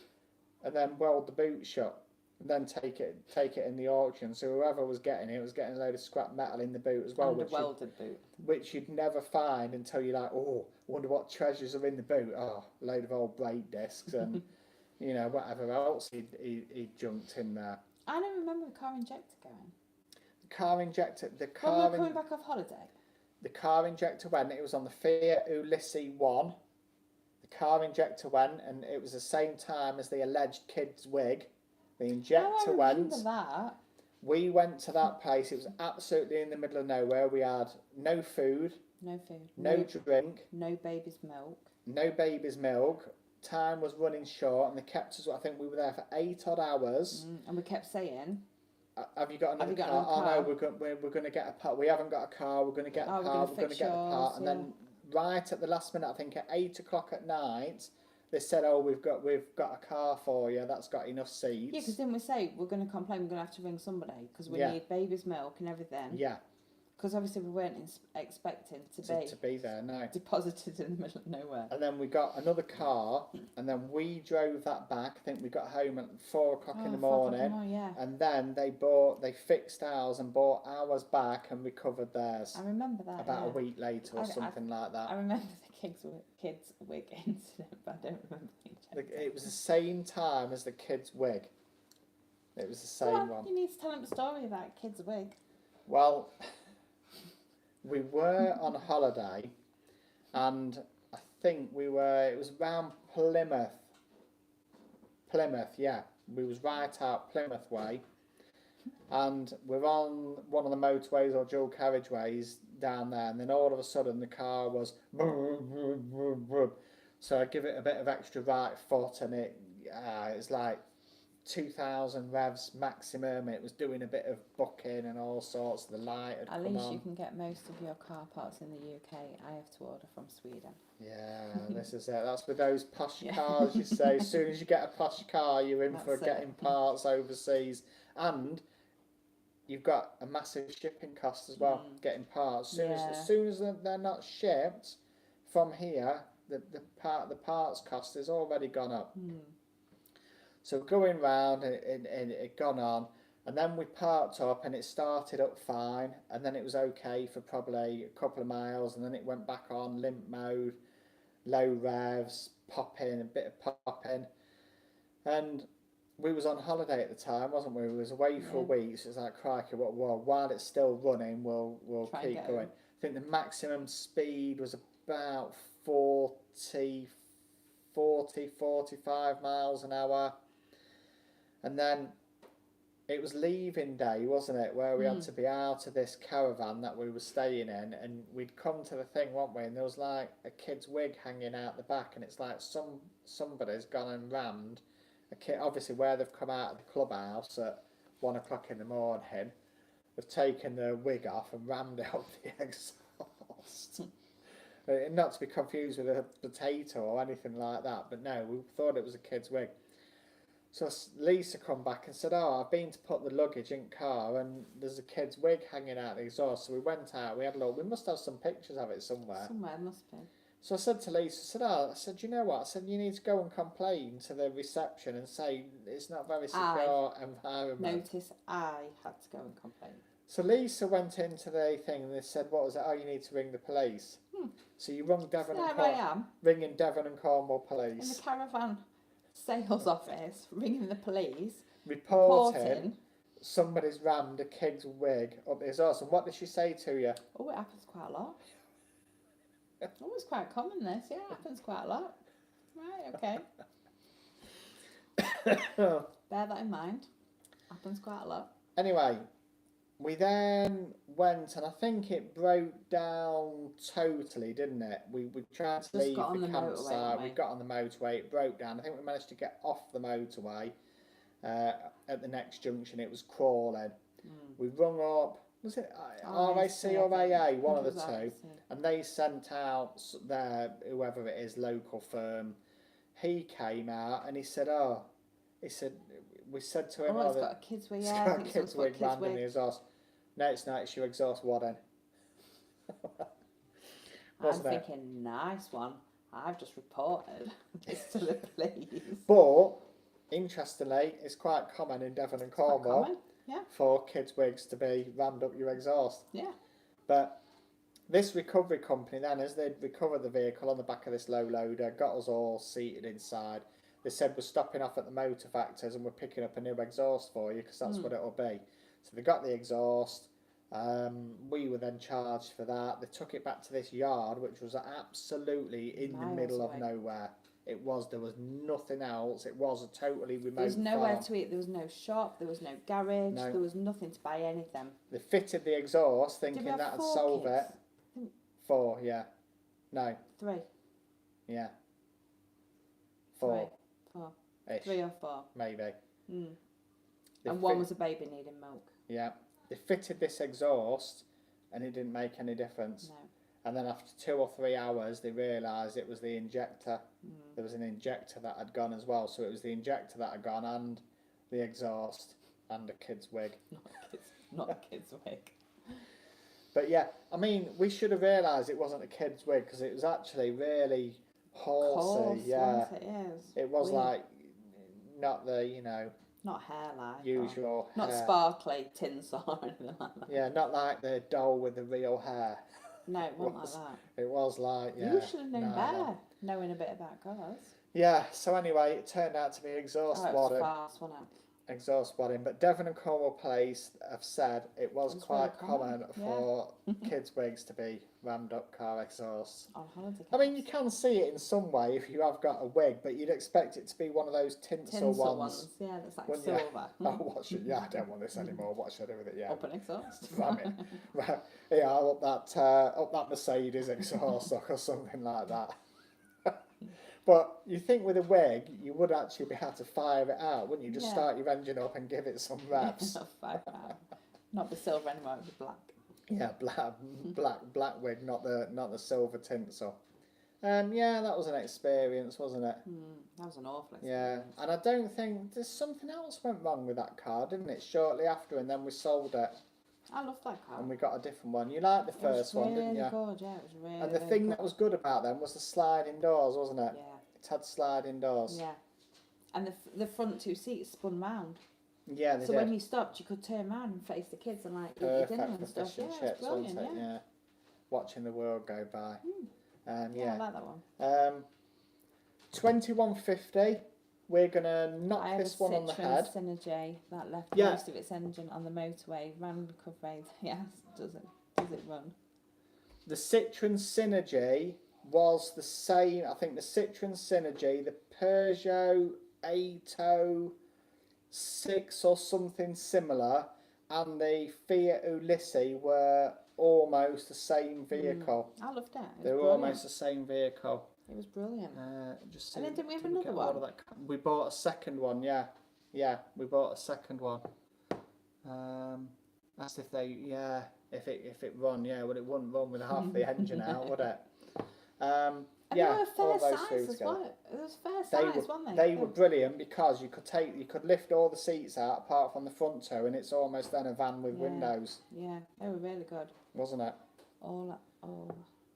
and then weld the boot shut. And then take it in the auction. So whoever was getting it was getting a load of scrap metal in the boot as well, and a welded boot, which you'd never find until you're like, oh, wonder what treasures are in the boot. Oh, a load of old brake discs and you know whatever else he junked in there. I don't remember the car injector going. The car injector. When we were coming back off holiday. The car injector went. It was on the Fiat Ulysses 1. The car injector went, and it was the same time as the alleged kid's wig. The injector went. That. We went to that place. It was absolutely in the middle of nowhere. We had no food. No food. No drink. No baby's milk. No baby's milk. Time was running short, and they kept us. I think we were there for 8 odd hours. And we kept saying, "Have you got another car? Oh no, we're going to get a part. We haven't got a car. We're going to get a part. We're going to get the part." And then right at the last minute, I think at 8 o'clock at night, they said, "Oh, we've got a car for you. That's got enough seats." Yeah, because didn't we say we're going to complain? We're going to have to ring somebody because we need baby's milk and everything. Yeah. Because obviously we weren't expecting to be there. No. Deposited in the middle of nowhere. And then we got another car, and then we drove that back. I think we got home at 4 o'clock in the morning. And then they fixed ours and bought ours back and recovered theirs. I remember that. About a week later or something like that. I remember the kids' wig incident, but I don't remember the It was the same time as the kids' wig. It was the same one. You need to tell them a story about kids' wig. Well, we were on holiday, and I think it was around Plymouth. Plymouth, yeah. We was right out Plymouth way, and we're on one of the motorways or dual carriageways down there, and then all of a sudden the car was so I give it a bit of extra right foot, and it's like 2,000 revs maximum. It was doing a bit of bucking and all sorts. The light had come on. At least you can get most of your car parts in the UK. I have to order from Sweden. Yeah, this is it. That's with those posh cars, you say. As soon as you get a posh car, you're in for getting parts overseas. And you've got a massive shipping cost as well, getting parts. As soon as they're not shipped from here, the parts cost has already gone up. So going round, and it had gone on, and then we parked up, and it started up fine, and then it was okay for probably a couple of miles, and then it went back on limp mode, low revs, popping, a bit of popping, and we was on holiday at the time, wasn't we? We was away for a week, so it's like, crikey, well, while it's still running, we'll keep going. I think the maximum speed was about 45 40, 45 miles an hour. And then it was leaving day, wasn't it, where we had to be out of this caravan that we were staying in, and we'd come to the thing, weren't we, and there was like a kid's wig hanging out the back, and it's like somebody's gone and rammed a kid, obviously where they've come out of the clubhouse at 1 o'clock in the morning, they've taken the wig off and rammed it up the exhaust. Not to be confused with a potato or anything like that, but no, we thought it was a kid's wig. So Lisa come back and said, oh, I've been to put the luggage in car and there's a kid's wig hanging out the exhaust. So we went out, we had a look, we must have some pictures of it somewhere. Somewhere must be. So I said to Lisa, I said, you know what? I said, you need to go and complain to the reception and say it's not a very secure environment. Notice I had to go and complain. So Lisa went into the thing and they said, what was it? Oh, you need to ring the police. So you rung Devon and Cornwall. Ringing Devon and Cornwall police. In the caravan sales office, ringing the police. Reporting somebody's rammed a kid's wig up the exhaust. And what did she say to you? Oh, it happens quite a lot. Oh, it's quite common this. Yeah, it happens quite a lot. Right, okay. Bear that in mind. Happens quite a lot. Anyway, we then went, and I think it broke down totally, didn't it? We tried to leave the campsite. We got on the motorway. It broke down. I think we managed to get off the motorway. At the next junction, it was crawling. We rung up. Was it RAC or AA? One of the two. And they sent out their, whoever it is, local firm. He came out and he said, we said to him, it's got a kid's wig. It's got a kid's wig rammed in the exhaust. No, it's not. It's your exhaust wadding. I'm thinking, nice one. I've just reported this to the police. But interestingly, it's quite common in Devon and Cornwall for kids' wigs to be rammed up your exhaust. Yeah. But this recovery company then, as they'd recovered the vehicle on the back of this low loader, got us all seated inside, they said, we're stopping off at the motor factors and we're picking up a new exhaust for you because that's what it'll be. So they got the exhaust. We were then charged for that. They took it back to this yard, which was absolutely in the middle of nowhere. There was nothing else. It was a totally remote There was nowhere farm. to eat. There was no shop. There was no garage. No. There was nothing to buy anything. They fitted the exhaust thinking Did we have that'd 4 solve kids? it. 4, yeah. No, 3. yeah. 4. 4. Ish, 3 or 4. maybe. And one was a baby needing milk. Yeah. They fitted this exhaust and it didn't make any difference. No. And then after 2 or 3 hours, they realised it was the injector. There was an injector that had gone as well. So it was the injector that had gone and the exhaust and a kid's wig. Not a kid's wig. But yeah, I mean, we should have realised it wasn't a kid's wig because it was actually really horsey. Yeah, it was weird. like not the not hair like usual, not hair. Sparkly tinsel or anything like that. Yeah, not like the doll with the real hair. No, it wasn't like that. It was like You should have known better, knowing a bit about cars. Yeah. So anyway, it turned out to be exhaust It wadding. was fast, wasn't it? Exhaust wadding, but Devon and Cornwall Police have said it was quite really common, for kids' wigs to be rammed up car exhausts. On holiday. I mean, you can see it in some way if you have got a wig, but you'd expect it to be one of those tinsel ones. Yeah, that's like wouldn't silver. you? Oh, what should? Yeah, I don't want this anymore. What should I do with it? Yeah, Open exhaust. ram it. Yeah, up that Mercedes exhaust or something like that. But you think with a wig, you would actually be able to fire it out, wouldn't you? Just start your engine up and give it some reps. Not the silver anymore, it was black. Yeah, black wig, not the silver tinsel. Yeah, that was an experience, wasn't it? That was an awful experience. Yeah, and I don't think there's something else went wrong with that car, didn't it? Shortly after, and then we sold it. I love that car. And we got a different one. You liked the first one, didn't you? Good, yeah, it was really. And the thing that was good about them was the sliding doors, wasn't it? Yeah. It had sliding doors. Yeah. And the front 2 seats spun round. Yeah, they so did. when you stopped, you could turn around and face the kids and like eat your dinner and stuff. Yeah, it was brilliant. Yeah. Watching the world go by. Yeah, I like that one. 2150. We're gonna knock this one on the head. Synergy that left most of its engine on the motorway. Ran recovery. Yes, does it run? The Citroen Synergy was the same. I think the Citroen Synergy, the Peugeot 806 or something similar, and the Fiat Ulysses were almost the same vehicle. I loved it. They were almost the same vehicle. It was brilliant. Just And then didn't we have did another get hold of one? that? We bought a second one. Yeah, we bought a second one. That's if they, if it run, well, it wouldn't run with half the engine out, would it? And they were all fair those size two as together. well. It was fair They size, were, weren't they were brilliant because you could lift all the seats out apart from the front two, and it's almost then a van with windows, Yeah, they were really good. wasn't it? All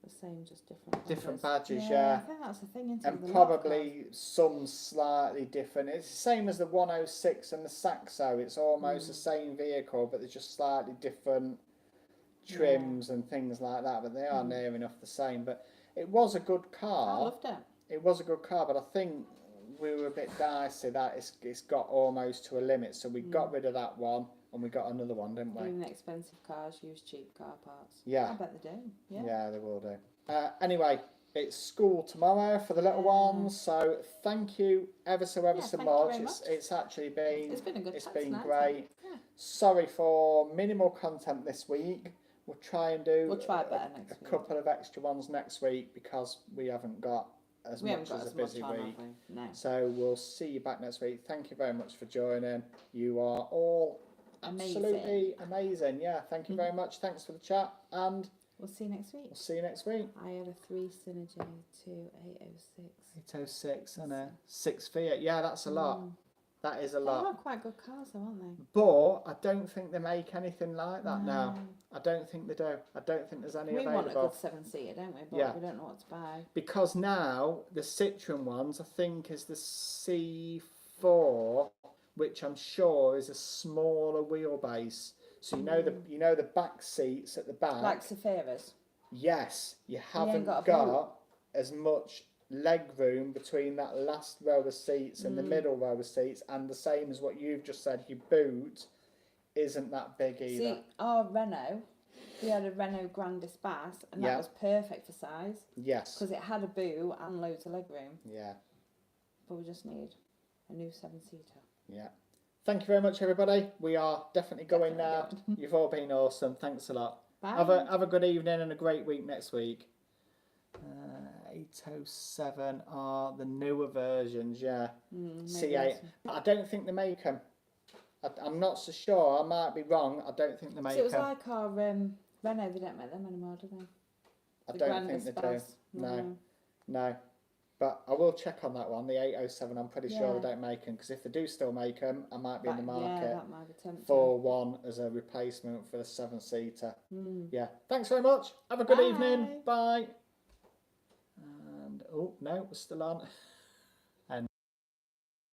the same, just different. Different badges. badges, I think that's the thing, isn't it? and with a lot of probably some slightly different. It's the same as the 106 and the Saxo. It's almost the same vehicle, but there's just slightly different trims and things like that. But they are near enough the same. But it was a good car. I loved it. It was a good car, but I think we were a bit dicey that it's got almost to a limit. So we got rid of that one and we got another one, didn't we? Even expensive cars use cheap car parts. Yeah. I bet they do. Yeah. Yeah, they will do. Anyway, it's school tomorrow for the little ones, so thank you ever so thank you much. very much. It's actually been It's been a good it's time been tonight, great. Yeah. Sorry for minimal content this week. We'll try and do We'll try better next a week. couple of extra ones next week because we haven't got as We haven't much got as as a much busy on, have week. we? No. So we'll see you back next week. Thank you very much for joining. You are all absolutely amazing. Yeah, thank you very much. Thanks for the chat, and We'll see you next week. we'll see you next week. I had a 3 Synergy to 806. 806 and a 6 Fiat. Yeah, that's a lot. That is a They lot. are quite good cars though, aren't they? But I don't think they make anything like that now. I don't think they do. I don't think there's any We want a available. good 7-seater, don't we? But Yeah. we don't know what to buy. Because now the Citroen ones, I think, is the C4, which I'm sure is a smaller wheelbase. So you know the back seats at the back. Like Saphiras. Yes, you haven't got got, a boot. as much leg room between that last row of seats and the middle row of seats, and the same as what you've just said, your boot isn't that big either. See, our Renault, we had a Renault Grand Espace, and that was perfect for size Yes. because it had a boot and loads of leg room. Yeah. But we just need a new 7-seater. Yeah. Thank you very much, everybody. We are definitely going now. You've all been awesome. Thanks a lot. Bye. Have a good evening and a great week next week. 807 are the newer versions, yeah. C8. I don't think they make them. I'm not so sure. I might be wrong. I don't think they make So it was them. like our Renault, they don't make them anymore, do they? I don't think they do. No. But I will check on that one. The 807, I'm pretty sure they don't make them, because if they do still make them, I might be in the market Yeah, that might be tempting. for one as a replacement for the 7-seater. Yeah. Thanks very much. Have a good evening. Bye. And oh no, we're still on.